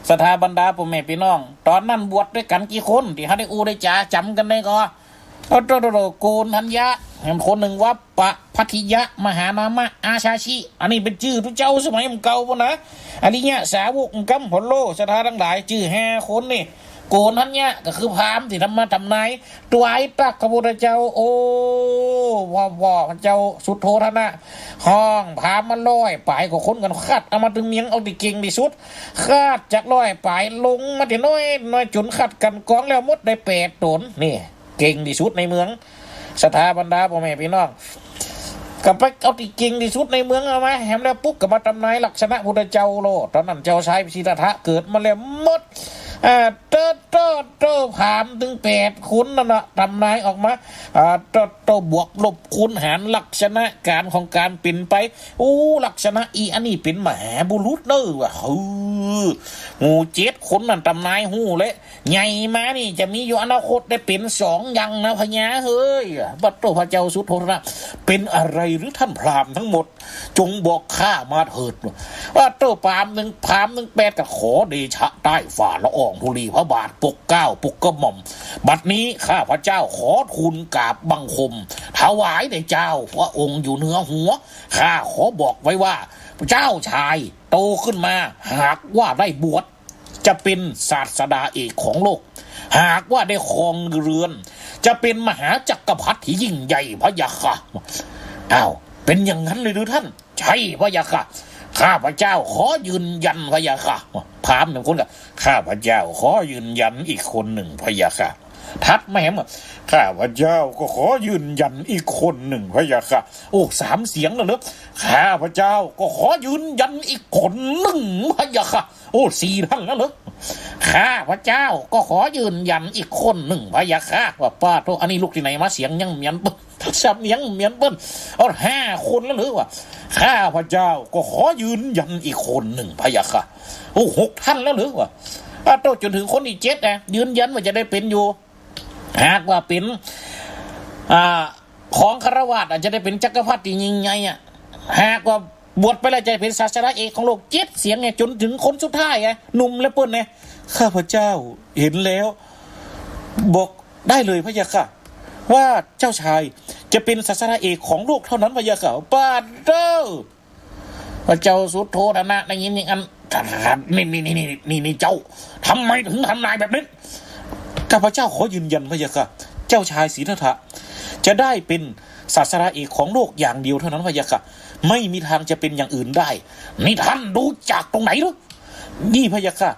ศรัทธาบรรดาพ่อแม่พี่น้องตอนนั้นบวชด้วยกันกี่คนที่เขาได้อูได้จ่าจำกันได้ก็โกนทัญญะคนหนึ่งว่าปะพัทธิยะมหานามะอาชาชิอันนี้เป็นชื่อทุเจ้าสมัยมันเก่าปะนะอันนี้เนี่ยสาวกกัมพลโลศรัทธาทั้งหลายชื่อ5 คนนี่โกนทัญญะก็คือพราหมณ์ที่ทำมาทำนายตัวไอ้ตักพระพุทธเจ้าโอ้ว่าพระเจ้าสุดโทธนะห้องพราหมณ์มันลอยปลายก็คนกันคาดเอามาถึงเมียงเอาติเก่งที่สุดคาดจากลอยปลายลงมาที่น้อยจุนขัดกันกองแล้วมดได้8 ตนนี่เก่งที่สุดในเมืองศรัทธาบรรดาพ่อแม่พี่น้องกับไปเอาติเก่งที่สุดในเมืองเอาไหมแฮมแล้วปุ๊บกับมาทำนายลักษณะพุทธเจ้าโลตอนนั้นเจ้าชายสิทธัตถะเกิดมาแล้วมดเตอผามถึง8 คุณนั่นนะทำนายออกมาเตอบวกลบคูณหารลักษณะการของการเป็นไปลักษณะอันนี้เป็นมหาบุรุษเนอะว่ะหมู่7 คนนั่นทำนายเลยใหญ่มานี่จะมีอยู่อนาคตได้เป็น2 อย่างนะพญาเฮ้ยบัดโตพระเจ้าสุโธทนะเป็นอะไรหรือท่านพราหมณ์ทั้งหมดจงบอกข้ามาเถิดว่าโตพราหมณ์1 8ก็ขอเดชะใต้ฝ่าละอองธุลีพระบาทปกเกล้าปกกระหม่อมบัดนี้ข้าพระเจ้าขอทูลกราบบังคมถวายแด่เจ้าพระองค์อยู่เหนือหัวข้าขอบอกไว้ว่าเจ้าชายโตขึ้นมาหากว่าได้บวชจะเป็นศาสดาเอกของโลกหากว่าได้ครองเรือนจะเป็นมหาจักรพรรดิที่ยิ่งใหญ่พระยาค่ะเป็นอย่างนั้นเลยหรือท่านใช่พระยาค่ะข้าพเจ้าขอยืนยันพระยาค่ะพราหมณ์1 คนกับข้าพเจ้าขอยืนยันอีกคนหนึ่งพระยาค่ะทัดไม่เห็นข้าพเจ้าก็ขอยืนยันอีกคนหนึ่งพระยาค่ะ3 เสียงแล้วเนอะข้าพเจ้าก็ขอยืนยันอีกคนหนึ่งพระยาค่ะ4 ท่านแล้วเนอะข้าพเจ้าก็ขอยืนยันอีกคนหนึ่งพระยาค่ะว่าป้าโตอันนี้ลูกที่ไหนมาเสียงยังเหมียนสับยังเหมียนเปิ้ล5 คนแล้วหรือวะข้าพเจ้าก็ขอยืนยันอีกคนหนึ่งพระยาค่ะ6 ท่านแล้วหรือวะโตจนถึงคนที่7นะยืนยันว่าจะได้เป็นอยู่หากว่าเป็นของคารวาสอาจจะได้เป็นจักรพรรดิยิ่งใหญ่หากว่าบวชไปแล้วจะเป็นศาสดาเอกของโลก7 เสียงไงจนถึงคนสุดท้ายไงหนุ่มและเปิ้ลไงข้าพเจ้าเห็นแล้วบอกได้เลยพระยาค่ะว่าเจ้าชายจะเป็นศาสดาเอกของโลกเท่านั้นพระยาค่ะป้าเจ้าพระเจ้าสุโธทนะได้ยินอย่างนั้นนี่เจ้าทำไมถึงทำนายแบบนี้ข้าพเจ้าขอยืนยันพระยาค่ะเจ้าชายสิทธัตถะจะได้เป็นศาสดาเอกของโลกอย่างเดียวเท่านั้นพระยาค่ะไม่มีทางจะเป็นอย่างอื่นได้นี่ท่านดูจากตรงไหนหรือนี่พระยาค่ะ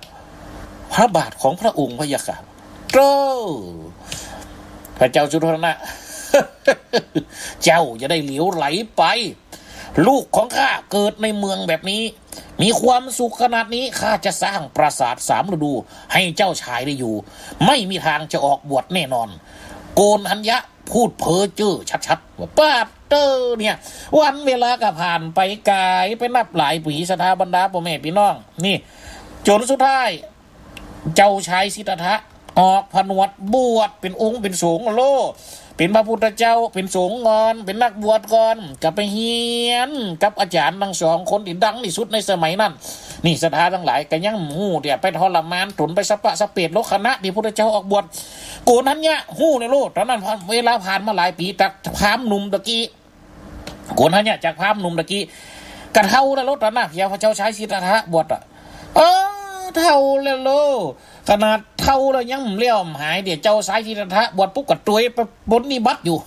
พระบาทของพระองค์พระยาค่ะพระเจ้าสุโธทนะ เจ้าจะได้เหลียวไหลไปลูกของข้าเกิดในเมืองแบบนี้มีความสุขขนาดนี้ข้าจะสร้างปราสาท3 ฤดูให้เจ้าชายได้อยู่ไม่มีทางจะออกบวชแน่นอนโกนทัญญะพูดเพ้อเจ้อชัดๆว่าป้าเตอร์เนี่ยวันเวลาก็ผ่านไปไกลไปนับหลายปีศรัทธาบรรดาพ่อแม่พี่น้องนี่จนสุดท้ายเจ้าชายสิทธัตถะออกผนวดบวชเป็นองค์เป็นสงฆ์โลเป็นพระพุทธเจ้าเป็นสงฆ์ก่อนเป็นนักบวชก่อนกับไปเฮียนกับอาจารย์ทั้ง2 คนที่ดังที่สุดในสมัยนั้นนี่ศรัทธาทั้งหลายก็ยังหูเดี๋ยวไปทรมานตุนไปสปะสเปดโลกคณะที่พระพุทธเจ้าออกบวชโกนทัญญะหูในโลกตอนนั้นเวลาผ่านมาหลายปีจากพราหมณ์หนุ่มตะกี้โกนทัญญะจากพราหมณ์หนุ่มตะกี้กระเท่าแล้วโลกตอนนั้นพระเจ้าชายสิทธัตถะบวชเท่าแล้วโลขนาดเท่าแล้วยังเลี้ยวหายเดี๋ยวเจ้าสายสิทธัตถะบวชปุ๊บก็ตัวไปบนนิบัติอยู่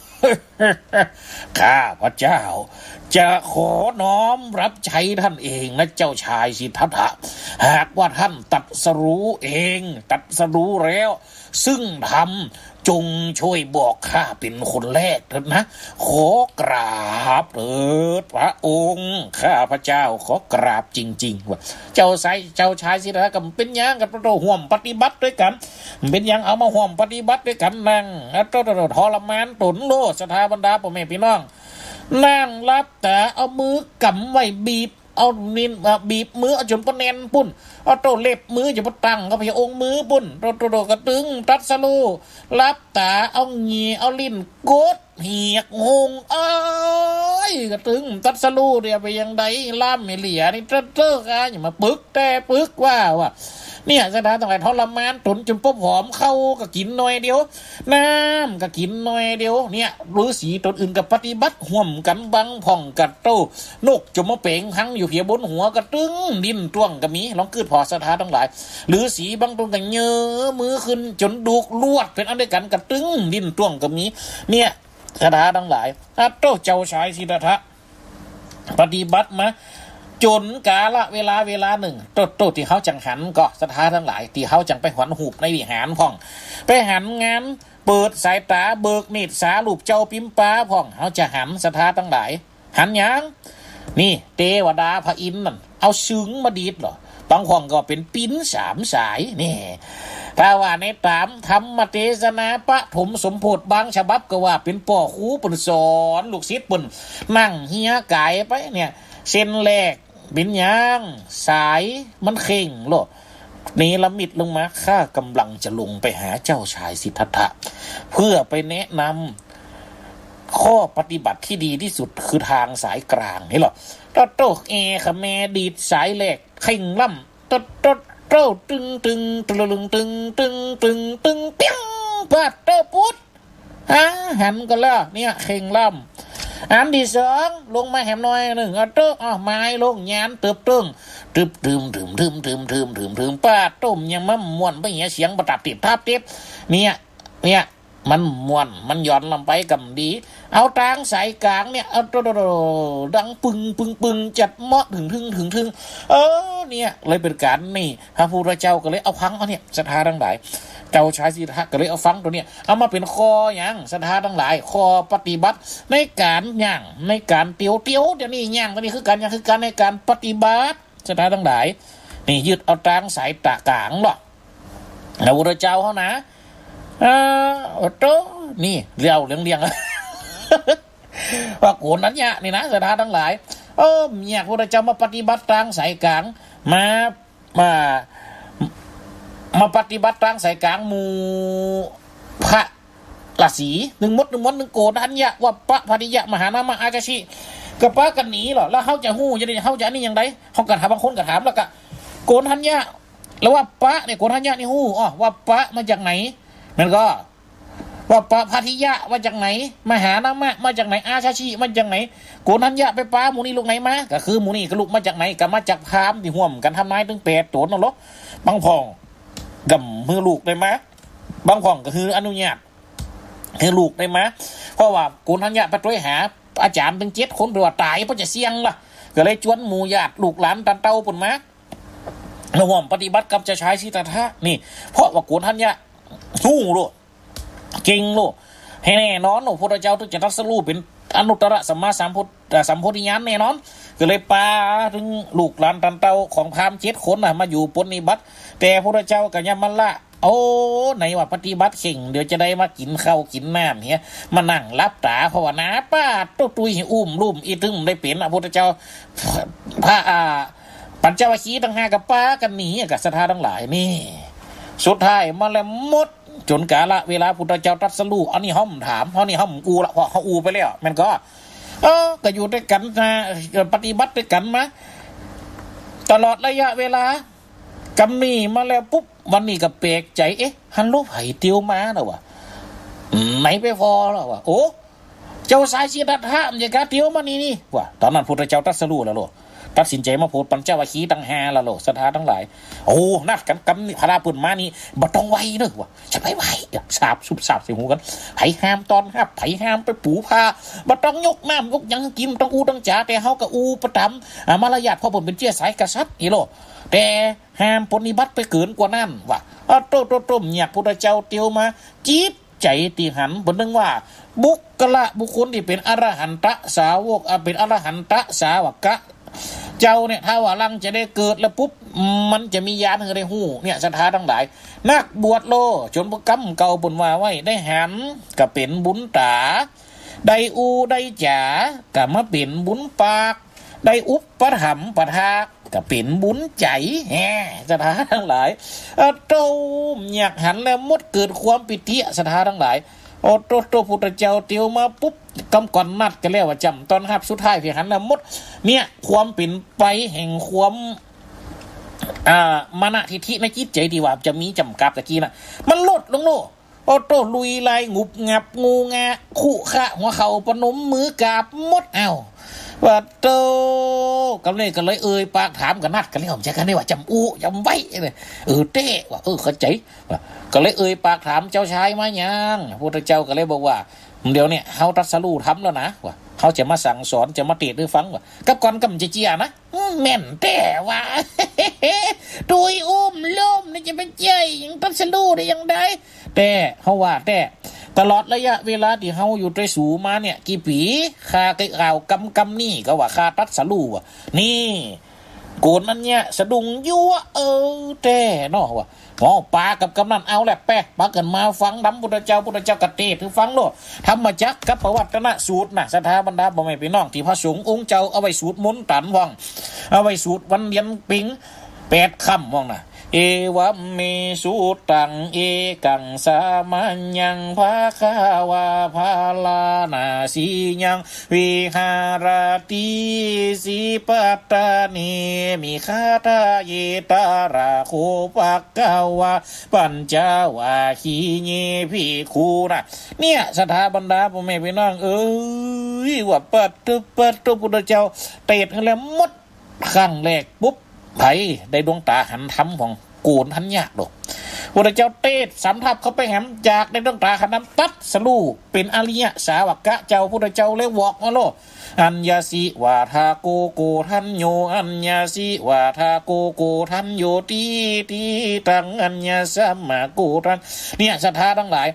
ข้าพระเจ้าจะขอน้อมรับใช้ท่านเองนะเจ้าชายสิทธัตถะหากว่าท่านตรัสรู้เองตรัสรู้แล้วซึ่งทำจงช่วยบอกข้าเป็นคนแรกเถิดนะขอกราบเถิดพระองค์ข้าพระเจ้าขอกราบจริงๆว่าเจ้าชายสิทธัตถะกับเป็นยังกับเราห่วมปฏิบัติด้วยกันเป็นยังเอามาห่วมปฏิบัติด้วยกันนั่งทรมานตนโลศรัทธาบรรดาพ่อแม่พี่น้องนั่งรับแต่เอามือกำไว้บีบ เอานินบีบมือเอาจนปะแนนปุ่นเอาโตเล็บมือจะปะตั้งก็ไปองค์มือปุ่นโตกระตึงตัดสลูรับตาเอาเงียเอาลิ้นกดเหียกงงเอ้ยกระตึงตัดสลูเดียวไปยังใดล่ามเหลี่ยนี่เจ้ากันอย่ามาปึกแต่ปึกว่าเนี่ยสถานต่างๆทรมานจนปุ๊บหอมเข้าก็กินหน่อยเดียวน้ำก็กินหน่อยเดียวเนี่ยฤาษีตนอื่นกับปฏิบัติห่วมกันบังผ่องกัดโตนกจมะเป่งทั้งอยู่เพียบนหัวกระตึงดิ้นต้วงก็มีลองคืดพอสถานทั้งหลายฤาษีบางตนกันเยอะมือขึ้นจนดูกลวดเป็นอันเดียวกันกระตึงดิ้นต้วงก็มีเนี่ยสถานทั้งหลายโตเจ้าชายสิทธัตถะปฏิบัติมาจนกาละเวลาหนึ่งโตที่เขาจังหันก็สถานทั้งหลายที่เขาจังไปหวนหูบในวิหารพ่องไปหันงานเปิดสายตาเบิกนิดสาลูปเจ้าปิมป้าพ่องเขาจะหันสถานทั้งหลายหันยังนี่เทวดาพระอินทร์นั่นเอาซึ้งมาดีดหรอบางพ่องก็เป็นปิ้นสามสายนี่ถ้าว่าในตามธรรมเทศนาปะถมสมโพธิบางฉบับก็ว่าเป็นป่อครูปนสอนลูกศิษย์ปนนั่งเฮียไก่ไปเนี่ยเส้นแรกบินยางสายมันเข่งโลดนี่ละมิดลงมาข้ากำลังจะลงไปหาเจ้าชายสิทธัตถะเพื่อไปแนะนำข้อปฏิบัติที่ดีที่สุดคือทางสายกลางนี่หรอโตเอขแมดีดสายแรกเข่งล่ำโตตึงตึงเปี้ยงปาดโตพุดหันกันแล้วเนี่ยเข่งล่ำอันที่สองลงมาแหมน้อยหนึ่งโตไม้ลงยานเติบตึงตึมป้าต้มยังมันม่วนไปเหี้ยเสียงประตับติดทับติดเนี่ยมันม่วนมันหย่อนลงไปกับดีเอาทางสายกลางเนี่ยเอาดังปึงจัดเหมาะถึงเนี่ยเลยเป็นการนี่พระพุทธเจ้าก็เลยเอาพังเอาเนี่ยศรัทธาทั้งหลายเจ้าชายสิทธัตถะก็เลยเอาฟังตัวเนี้ยเอามาเป็นคออย่างศรัทธาทั้งหลายคอปฏิบัติในการย่างในการเตียวเดี๋ยวนี้ย่างตัวนี้คือการย่างคือการในการปฏิบัติศรัทธาทั้งหลายนี่ยึดเอาทางสายตากลางหรอกพระพุทธเจ้าเขานะโตนี่เลี้ยงว่าโกนนั้นเนี่ยนี่นะศรัทธาทั้งหลายเนี่ยพระพุทธเจ้ามาปฏิบัติทางสายกลางมาปฏิบัติทางสายกลางหมู่พระราศีหนึ่งมดหนึ่งโกนอันยะว่าปะพริยะมหานามอาจาชิกับป้ากันหนีหรอแล้วเขาจะหู้จะได้เขาจะนี่อย่างไรเขากระถามบางคนกระถามแล้วก็โกนทันยะแล้วว่าปะเนี่ยโกนทันยะนี่หู้ว่าปะมาจากไหนมันก็ว่าปะพริยะมาจากไหนมหานามะมาจากไหนอาชาชิมาจากไหนโกนทันยะไปป้าหมูนี่ลูกไหนมาก็คือหมูนี่ก็ลูกมาจากไหนก็มาจากพามที่ห่วมกันทำนายถึง8ตัวนั่นหรอบางพ่องกับมือลูกได้ไหมบางพ่องก็คืออนุญาตให้ลูกได้ไหมเพราะว่าโกนทันยะไปช่วยหาอาจารย์ถึง7 คนตัวตายเพราะจะเสี่ยงล่ะก็เลยชวนหมู่ญาติลูกหลานตันเต้าปุ่นมาห่วมปฏิบัติกับเจ้าชายสิทธัตถะนี่เพราะว่าโกนทันยะสู้โลเก่งโลให้แน่นอนโอ้พระเจ้าถึงจะตรัสรู้เป็นอนุตตรสัมมาสัมโพธิญาณแน่นอนก็เลยปาถึงลูกหลานตันเต้าของพราหมณ์7 คนมาอยู่ปฏิบัติแต่พระเจ้าก็ยังมันละไหนว่าปฏิบัติเข่งเดี๋ยวจะได้มากินข้าวกินน้ำเนี่ยมานั่งรับตาภาวนาป้าตุยอุ้มลุ่มอีถึงได้เป็นพระพุทธเจ้าพระปัญจวัคคีย์ทั้ง5กับป้ากันหนีกับศรัทธาทั้งหลายนี่สุดท้ายมาแล้วหมดจนกาละเวลาพุทธเจ้าตรัสรู้อันนี้ห้อมถามเพราะนี่ห้อมกูละเพราะเขาอูไปแล้วมันก็อยู่ด้วยกันนะปฏิบัติด้วยกันมาตลอดระยะเวลากำนี่มาแล้วปุ๊บวันนี้ก็เปลกใจฮันโลไผ่เตียวมาแล้ววะไหนไปพอแล้ววะเจ้าสายสิทธัตถะมันจะกาเตียวมานี่ว่ะตอนนั้นพุทธเจ้าตรัสรู้แล้วโลตัดสินใจมาโพดปัญจวัคคีย์ตั้ง5ละโลศรัทธาทั้งหลายนัดกันกำนี่พระราปุ่นมานี่บ่ต้องไวเนอะวะจะไปไวสาบสุบสาบใส่หูกันไผห้ามตอนครับไผห้ามไปปูผ้าบ่ต้องยกน้ำยกยังกินต้องอูต้องจ๋าแต่เฮาก็อูประจำมารยาทเพราะผมเป็นเจ้าสายกษัตริย์โลแต่ห้ามปฏิบัติไปเกินกว่านั้นว่ะโตเนี่ยพุทธเจ้าเตียวมาจี๊ดใจตีหันบ่นึงว่าบุคคลที่เป็นอรหันตสาวกเป็นอรหันตสาวกะเจ้าเนี่ยถ้าว่าลังจะได้เกิดแล้วปุ๊บมันจะมีญาณให้ได้หู้เนี่ยศรัทธาทั้งหลายนักบวชโลจนกำเก่าบุญว่าไว้ได้หันก็เป็นบุญตาได้อูได้จ๋าก็มาเป็นบุญปาก ได้อุปถัมภ์ประทาก็เป็นบุญใจแห่สถาทั้งหลายโตอยากหันแล้วมดเกิดความปิติสถาทั้งหลายโอ้โตพุทธเจ้าเตียวมาปุ๊บกำก่อนนัดกันแล้วว่าจำตอนครับสุดท้ายพี่หันแล้วมดเนี่ยความเป็นไปแห่งความมานะทิฐิในจิตใจดีว่าจะมีจำกัดตะกี้น่ะมันลดลงโลโอ้โตลุยลายงุบงับงูงาขู่ขะหัวเข่าปนมมือกราบมดว่าโตกันเลยปากถามกันนัดกันเลยผมใช้กันได้ว่าจำไว้เลยเต้ว่าเข้าใจว่าก็เลยปากถามเจ้าชายมายังพระเจ้าก็เลยบอกว่าเดี๋ยวเนี่ยเฮาตรัสรู้ทำแล้วนะว่าเขาจะมาสั่งสอนจะมาเทศน์ให้ฟังว่ากับก่อนกำจะเจียนะแม่นแต่ว่าตุยล้มนี่จะเป็นใจยังตรัสรู้ได้ยังไงแต่เขาว่าแต่ตลอดระยะเวลาที่เฮาอยู่ในสูมาเนี่ยกี่ปีคาไก่ข่าวกำนี่ก็ว่าคาตรัสรู้ว่ะนี่โกนมันเนี่ยสะดุ้งยั่วแต่เนาะว่าหมอปลากับกำนันเอาแหละแป๊กปากันมาฟังดำพุทธเจ้ากระเทศคือฟังโลดธรรมจักรกับประวัตินะสูตรนะสถาบรรดาบ่แม่พี่น้องที่พระสงฆ์องค์เจ้าเอาไว้สูตรมนต์ตันว่องเอาไว้สูตรวันเย็นปิง8 ค่ำว่องนะเอวะเมสุตังเอกังสามัญญังภาคาวาภาลานาสียังวิหารติสิปัตตานีมิคาตาเยตาราโคปักกาวาปัญจวาคีเยภิกขุนะเนี่ยสถาบรรดาพ่อแม่พี่น้องว่าปัตตุพุทธเจ้าเตะให้แล้วหมดครั้งแรกปุ๊บไผได้ดวงตาหันธรรมของโกนทันยากดอกพระเจ้าเตศสำทับเขาไปแหมจากในดวงตาหันน้ำตัดสลูเป็นอริยสาวกะเจ้าพระเจ้าเลยวอกมาโลอัญญาสิวาทาโกทันโยอัญญาสิวาทาโกทันโยตีตังอัญญาสัมมาโกทันเนี่ยศรัทธาทั้งหลาย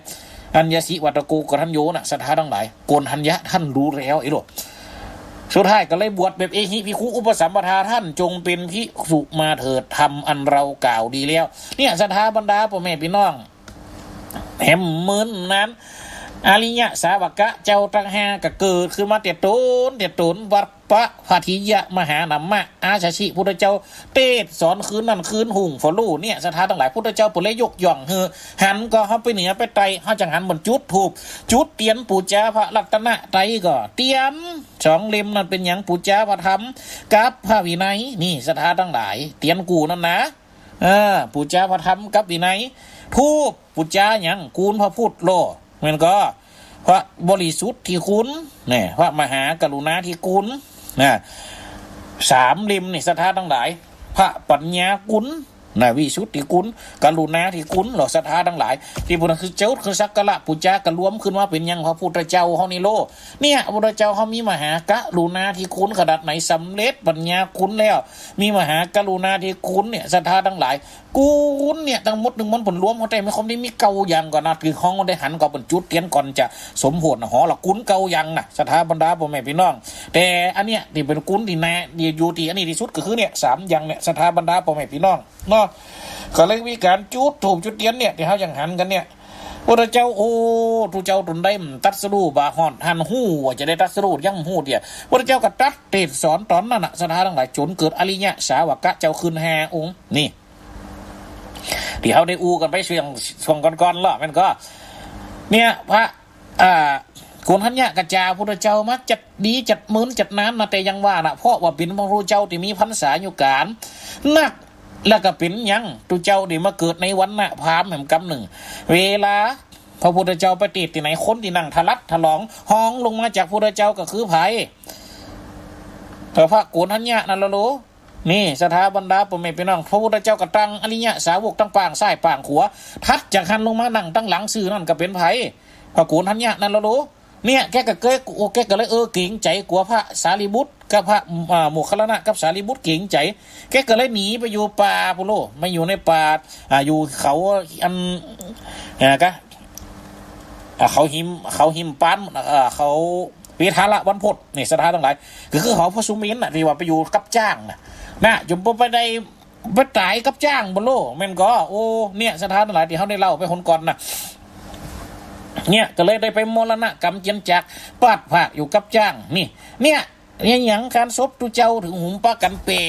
อัญญาสิวาทาโกทันโยน่ะศรัทธาทั้งหลายโกนทัญญะท่านรู้แล้วไอ้โลสุดท้ายก็เลยบวชแบบเอหิภิกขุอุปสัมปทาท่านจงเป็นภิกษุมาเถิดทำอันเรากล่าวดีแล้วเนี่ยศรัทธาบรรดาพ่อแม่พี่น้องแหมมื้อนั้นอริยสาวกะเจ้าตั้งห้าก็เกิดขึ้นมาเตตนวัดปะพาธิยะมหานัมมะอาชาชิพุทธเจ้าเทศสอนคืนนั่นคืนหุ่งฝลู่เนี่ยศรัทธาทั้งหลายพุทธเจ้าปุเลยยกย่องหันก็เฮาไปเหนือไปไตเฮาจังหันบนจุดถูกจุดเตียนปูจาพระรัตนไตรก็เตียน2 เล่มนั่นเป็นหยังปูจาพระธรรมกับพระวินัยนี่ศรัทธาทั้งหลายเตียนกูนั่นนะปูจาพระธรรมกับวินัยทูปปูจาหยังกูลพระพุทธโลแม่นก็พระบริสุทธิ์ที่คุณเนี่ยพระมหากรุณาธิคุณ3 เล่มนี่ศรัทธาทั้งหลายพระปัญญาคุณวิสุทธิคุณกรุณาธิคุณหรอศรัทธาทั้งหลายที่พุทธคือเจ้าคือสักการะปูจากรวมขึ้นว่าเป็นยังพระพุทธเจ้าเฮานี่โลเนี่ยพระพุทธเจ้าเฮามีมหากรุณาธิคุณขนาดไหนสำเร็จปัญญาคุณแล้วมีมหากรุณาธิคุณเนี่ยศรัทธาทั้งหลายกูเนี่ยทั้งหมด1มันผลรวมเขาแต่ไม่คมได้มีเก่าอย่างก่อนนะคือห้องได้หันก็เป็นจุดเตียนก่อนจะสมโภชหอละกุนเก่าอย่างน่ะศรัทธาบรรดาพ่อแม่พี่น้องแต่อันเนี้ยที่เป็นกุนที่แน่อยู่ที่อันนี้ที่สุดก็คือเนี่ย3อย่างเนี่ยศรัทธาบรรดาพ่อแม่พี่น้องเนาะก็เลยมีการจุดถูกจุดเตียนเนี่ยที่เขาอย่างหันกันเนี่ยพระเจ้าทุเจ้าตนได้ตัดสรูบาหอนหันหูว่าจะได้ตัดสรูยังหูเดียพระเจ้าก็ตัดเทศสอนตอนนั้นน่ะศรัทธาทั้งหลายจนเกิดอริยสาวกะเจ้าคืน5 องค์นี่ที่เขาได้กันไปช่วงก่อนๆล่ะมันก็เนี่ยพระโกนทัญญะกระจาพระเจ้ามักจัดดีจัดมื้นจัดน้ำนะแต่ยังว่าน่ะเพราะว่าเป็นพระพุทธเจ้าที่มีพรรษาอยู่การนักแล้วก็เป็นยังตุเจ้าที่มาเกิดในวันน่ะพามแห่งกำหนึ่งเวลาพระพุทธเจ้าไปติดที่ไหนคนที่นั่งทะลัดทะลองห้องลงมาจากพระพุทธเจ้าก็คือไผพระโกนทัญญะนั่นละโลนี่สถาบรรดาพ่อแม่พี่น้องพระพุทธเจ้าก็ตั้งอริยสาวกตั้งปางซ้ายปางขวาทัดจากหันลงมานั่งตั้งหลังซื่อนั่นก็เป็นไผพระโกนทัญญะนั่นละโลเนี่ยแกก็เลยเก่งใจกลัวพระสารีบุตรกับพระโมคคัลลานะกับสารีบุตรเก่งใจแกก็เลยหนีไปอยู่ป่าพุโลไม่อยู่ในป่าอยู่เขาอันก็เขาหิมปานเขาเวทาละวันพดนี่สถานทั้งหลายคือเขาพระสุเมนน่ะที่ว่าไปอยู่กับจ้างนะจมไปได้ไปตายกับจ้างบนโลแม่นก็เนี่ยสถานทั้งหลายที่เขาได้เล่าไปคนก่อนนะเนี่ยก็เลยได้ไปมรณะกรรมเจียนจักปาดผ่าอยู่กับจ้างนี่เนี่ย เนี่ยอย่างการซบตุเจ้าถึงหุมปะกันเป่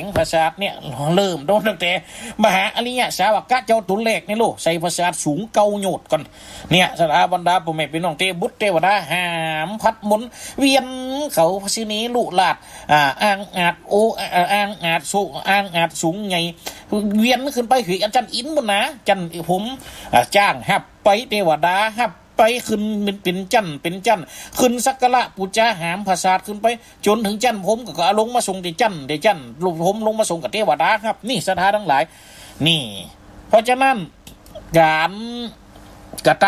งภาษาเนี่ยเริ่มโดนตั้งแต่มหาอริยะสาวกะเจ้าตุนเลกนี่ลูกใส่ภาษาสูงเกาโยดก่อนเนี่ยสถาบรรดาพ่อแม่พี่น้องเทบุตรเทวดาหามพัดมนเวียนเขาพระศินีลุลาดอ้างอาจโออ้างอาจสูอ้างอาจสูงไงเวียนขึ้นไปหืออาจารย์อินบนนะจันผมจ้างหับไปเทวดาหับไปขึ้นเป็นจันขึ้นสักการะปูจาหามภาษาขึ้นไปจนถึงจันผมก็ลงมาส่งที่จันลูกผมลงมาส่งกับเทวดาครับนี่สถานทั้งหลายนี่เพราะฉะนั้นการกระท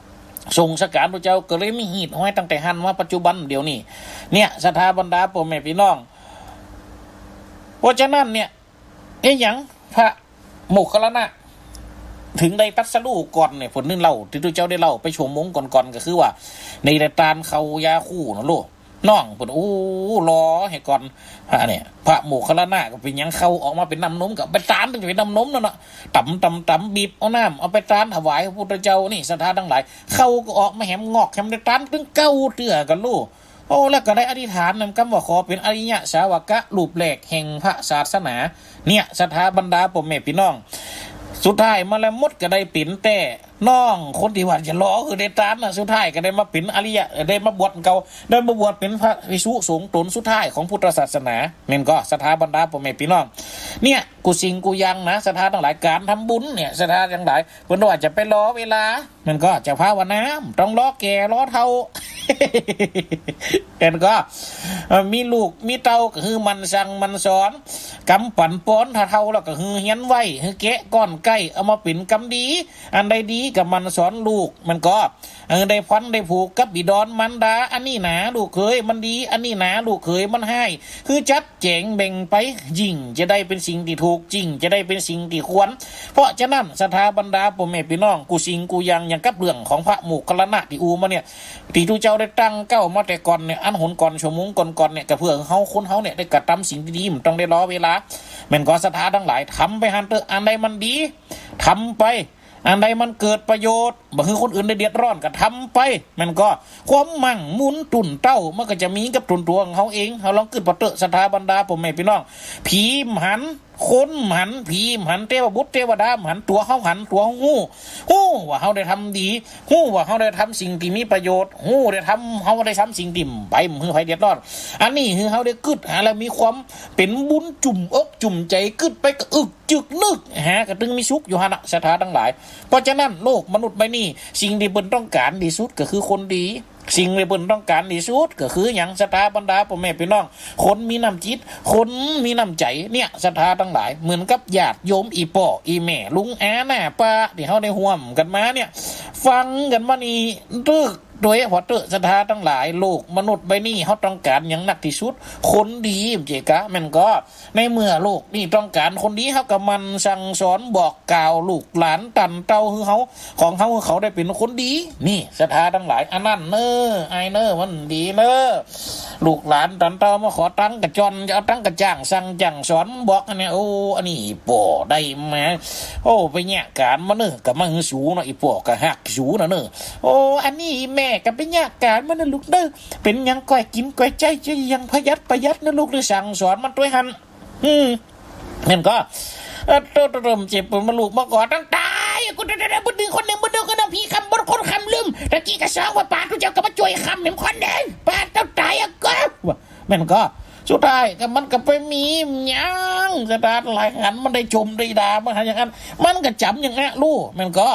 ำส่งสการพระเจ้าก็เลยมีหีดห้อยตั้งแต่หันมาปัจจุบันเดี๋ยวนี้เนี่ยสถาบรรดาพ่อแม่พี่น้องเพราะฉะนั้นเนี่ยอย่างพระโมคคัลลานะถึงได้ตัดสรู้ก่อนเนี่ยผลนึงเล่าที่ทุกเจ้าได้เล่าไปชมมงก่อนก็คือว่าในรายการเขายาคู่นะลูกน้องผลรอให้ก่อนพระเนี่ยพระโมคคัลลานะก็เป็นยังเข้าออกมาเป็นน้ำนมกับไปตานจะเป็นน้ำนมนั่นเนาะตำบีบเอาน้ำเอาไปตานถวายพระพุทธเจ้านี่สถานทั้งหลายเข้าก็ออกมาแหมงอกแหมได้ตานถึงเก้าเตื้อกันลูกแล้วก็ได้อธิษฐานนำคำว่าขอเป็นอริยะสาวกะรูปแรกแห่งพระศาสนาเนี่ยสถาบรรดาพ่อแม่พี่น้องสุดท้ายมาแล้วมดก็ได้ปิ่นแต่น้องคนที่ว่าจะรอคือได้ตานนะสุดท้ายก็ได้มาปิ่นอริยะได้มาบวชเก่าได้มาบวชเป็นพระภิกษุสงฆ์ตนสุดท้ายของพุทธศาสนาเม่นก็สถาบรรดาพ่อแม่พี่น้องเนี่ยกูสิงกูยังนะสถานทั้งหลายการทำบุญเนี่ยสถานทั้งหลายเพิ่นว่าจะไปรอเวลามันก็จะภาวนาต้องรอแก่รอเฒ่าเห็นก็มีลูกมีเต้าก็คือมันสั่งมันสอนกำปั่นป้อนถ้าเท่าแล้วก็คือเฮียนไว้คือแกะก้อนไก่เอามาปิ่นกำดีอันใดดีกับมันสอนลูกมันก็ได้พันได้ผูกกับบิดอนมันดาอันนี้หนาลูกเคยมันดีอันนี้หนาลูกเคยมันให้คือจัดแจงแบ่งไปยิ่งจะได้เป็นสิ่งที่ถูกจริงจะได้เป็นสิ่งที่ควรเพราะฉะนั้นสถาบรรดาพ่อแม่พี่น้องกูสิงกูยังอย่างกับเรื่องของพระโมคคัลลานะที่อูมาเนี่ยที่ทุกเจ้าได้ตั้งเก้ามาแต่ก่อนเนี่ยอันหนก่อนชั่วโมงก่อนเนี่ยกับเพื่อเขาคนเขาเนี่ยได้กระทำสิ่งดีๆมันต้องได้รอเวลาแม่นก็สถานทั้งหลายทำไปหันเตออันใดมันดีทำไปอันใดมันเกิดประโยชน์บ่คือคนอื่นได้เดือดร้อนก็ทำไปมันก็ความมั่งมุนตุ่นเต้ามันก็จะมีกับตุ่นตัวของเขาเองเขาลองขึ้นปะเตอะสถาบรรดาพ่อแม่พี่น้องผีหันคนหันผีหันเทวบุตรเทวดาหันตัวเขาหันตัวหูว่าเขาได้ทำดีว่าเขาได้ทำสิ่งที่มีประโยชน์ได้ทำเขาได้ทำสิ่งที่ไปมือไฟเดือดร้อนอันนี้คือเขาได้กึดแล้วมีความเป็นบุญจุ่มอกจุ่มใจกึดไปกระอึกจึกนึกกระตึงมีสุขอยู่หันสถานทั้งหลายเพราะฉะนั้นโลกมนุษย์ใบนี้สิ่งที่เพิ่นต้องการที่สุดก็คือคนดีสิ่งที่เพิ่นต้องการที่สุดก็คืออย่างสถาบรรดาพ่อแม่พี่น้องคนมีน้ำจิตคนมีน้ำใจเนี่ยสถาทั้งหลายเหมือนกับญาติโยมอีป่ออีแม่ลุงอาหน้าป้าที่เขาได้ห่วมกันมาเนี่ยฟังกันมานี่ตึกโดยพอเตอสถาทั้งหลายโลกมนุษย์ใบนี้เขาต้องการอย่างหนักที่สุดคนดีเจกะมันก็ในเมื่อโลกนี่ต้องการคนดีเขาก็มันสั่งสอนบอกกล่าวลูกหลานตันเต้าคือเขาของเขาได้เป็นคนดีนี่สถาทั้งหลายอันนั้นเนอไอเนอมันดีเนอลูกหลานตันเต้ามาขอตั้งกระจรจะเอาตั้งกระจ่างสั่งจังสอนบอกอันนี้อันนี้ป่อได้มาไปเนี่ยการมาเนอกับมาหือสูเนาะอีป่อกับหักสูนะเนออันนี้แม่กับเป็นยากการมันนะลูกเด้อเป็นยังก้อยกินก้อยใจจะยังประหยัดนะลูกเลยสั่งสอนมันตัวหันนั่นก็เริ่มเจ็บมาลูกมาก่อนตั้งตายกูได้บุญดึงคนหนึ่งบุญดึงก็น้ำพีคำบนคนคำลืมตะกี้กระซ้างว่าปาทุเจ้าก็มาช่วยคำเหมือนคนเด่นปาต้องตายก็มันก็สุดท้ายก็มันก็ไปมียังสถานหลายหันมันได้ชมได้ด่ามันอย่างนั้นมันก็จำอย่างนี้ลูกมันก็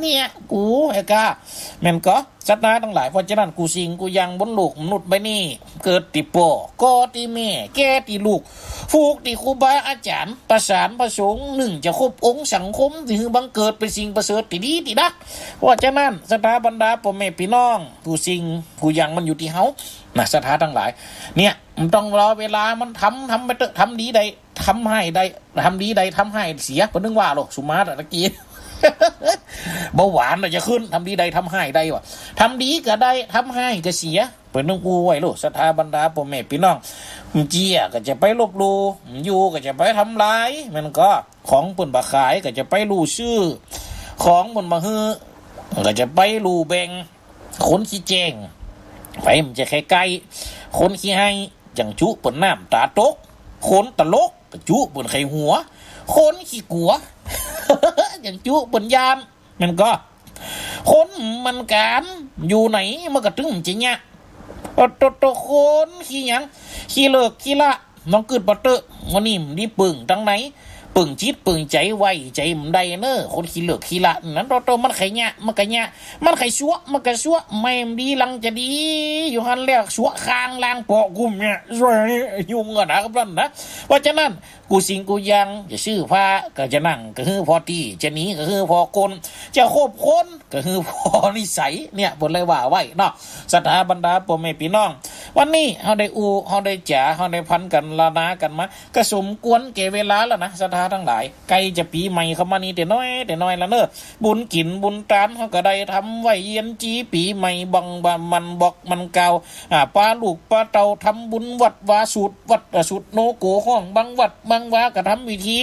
เนี่ยกูไอ้กาแม่นก็สัตว์น้าทั้งหลายเพราะฉะนั้นกูสิงกูยังบนโลกมนุษย์ใบนี้เกิดติป่อก็ติแม่แก่ติลูกฟูกติครูบาอาจารย์ประสานประสงค์หนึ่งจะครบองค์สังคมที่บังเกิดเป็นสิ่งประเสริฐที่ดีที่ดักเพราะฉะนั้นสถาบรรดาพ่อแม่พี่น้องผู้สิงผู้ยังมันอยู่ที่เฮานะสถาทั้งหลายเนี่ยมันต้องรอเวลามันทำไปเถอะทำดีใดทำให้ได้ทำดีใดทำให้เสียเป็นนึกว่าหรอกสุมาตะกี้เบาหวานจะขึ้นทำดีใดทำให้ได้วะทำดีก็ได้ทำให้ก็เสียเป็นนึกกูไว้ลูกสถาบรรดาพ่อแม่พี่น้องเจียก็จะไปลบลูอยู่ก็จะไปทำลายมันก็ของปุ่นบะขายก็จะไปลู่ชื่อของปุ่นบะฮือก็จะไปลู่แบ่งขนขี้แจง ไฟมันจะใกล้ๆคนขี้ให้จังจุเปิ่นน้ำตาตกคนตลกก็จุเปิ่นไขหัวคนขี้กลัว อย่างจุเปิ่นยามมันก็คนมันการอยู่ไหนมันก็ถึงจะเนี่ยตัวคนขี้หยังขี้เลิกขี้ละน้องเกิดบัตเตอร์วันนี้มันดีปึ่งตั้งไหนปึ่งจิตปึ่งใจไว้ใจมันได้เนอะคนขี้เลิกขี้ละนั้นตัวมันไข่เนี่ยมันก็เนี่ยมันไข่ชั่วมันก็ชั่วไม่ดีลังจะดีอยู่หันแล้วชั่วคางลางปอกกุมเนี่ยยุ่งกันนะครับนั่นนะเพราะฉะนั้นกูสิงกูยังจะชื่อพระก็จะนั่งก็คือพอที่จะหนีก็คือพอกลจะโคบคนก็คือพอนิสัยเนี่ยบนเลยว่าไว้เนาะสถาบรรดาพ่อแม่พี่น้องวันนี้เฮาได้เฮาได้จ๋าเฮาได้พันกันละนากันมาก็สมควรแก่เวลาแล้วนะสถาทั้งหลายใกล้จะปีใหม่เข้ามานี่แต่น้อยแล้วเนอะบุญกินบุญตานเฮาก็ได้ทำไว้เย็นจีปีใหม่บังบามันบอกมันเก่าปลาลูกปลาเต่าทำบุญวัดวาสุดวัดสุดโนโกห้องบางวัดบางวาก็ทำวิธี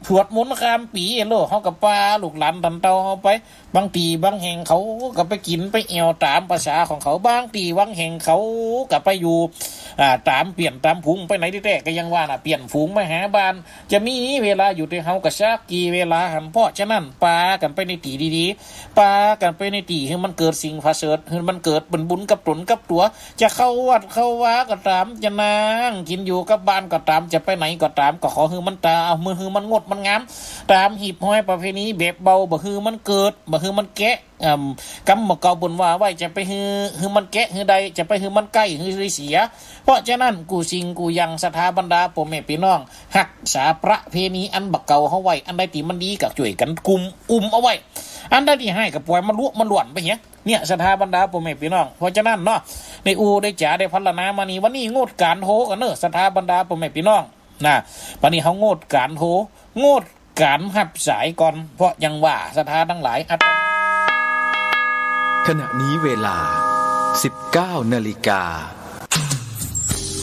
สวดมนต์ข้ามปีโลกเขากับปลาลูกหลานตันเตาเขาไปบางตีบางแห่งเขาก็ไปกินไปเอวตามภาษาของเขาบางตีบางแห่งเขาก็ไปอยู่ตามเปลี่ยนตามพุงไปไหนที่แรกก็ยังว่าเปลี่ยนฝูงมาหาบ้านจะมีเวลาอยู่ที่เขากระชักกี่เวลาหันเพราะฉะนั้นปลากันไปในตีดีๆปลากันไปในตีให้มันเกิดสิ่งพาเสดให้มันเกิดเป็นบุญกับตนกับตัวจะเข้าวัดเข้าวาก็ตามจะนั่งกินอยู่กับบ้านก็ตามจะไปไหนก็ตามก็ขอให้มันตาเอามือให้มันงดมันงามตามหีบห้อยประเพณีแบบเบาบ่คือมันเกิดบ่คือมันแกะกำมาเก่าบนว่าไว้จะไปฮือมันแกะฮือใดจะไปฮือมันใกล้ฮือเสียเพราะฉะนั้นกูสิงกูยังสถาบรรดาพ่อแม่พี่น้องหักษาประเพณีอันบักเก่าเฮาไว้อันใดที่มันดีก็ช่วยกันกุมเอาไว้อันใดที่ให้ก็ปล่อยมันลุมันหล่วนไปเนี่ยสถาบรรดาพ่อแม่พี่น้องเพราะฉะนั้นเนาะในได้จ๋าได้พัฒนามานี่วันนี้งดการโหกันเนอะสถาบรรดาพ่อแม่พี่น้องนะวันนี้เขางดการโหงดการหับสายก่อนเพราะยังว่าสถาทั้งหลายขณะนี้เวลา 19 นาฬิกา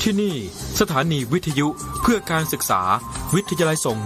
ที่นี่สถานีวิทยุเพื่อการศึกษาวิทยาลัยส่ง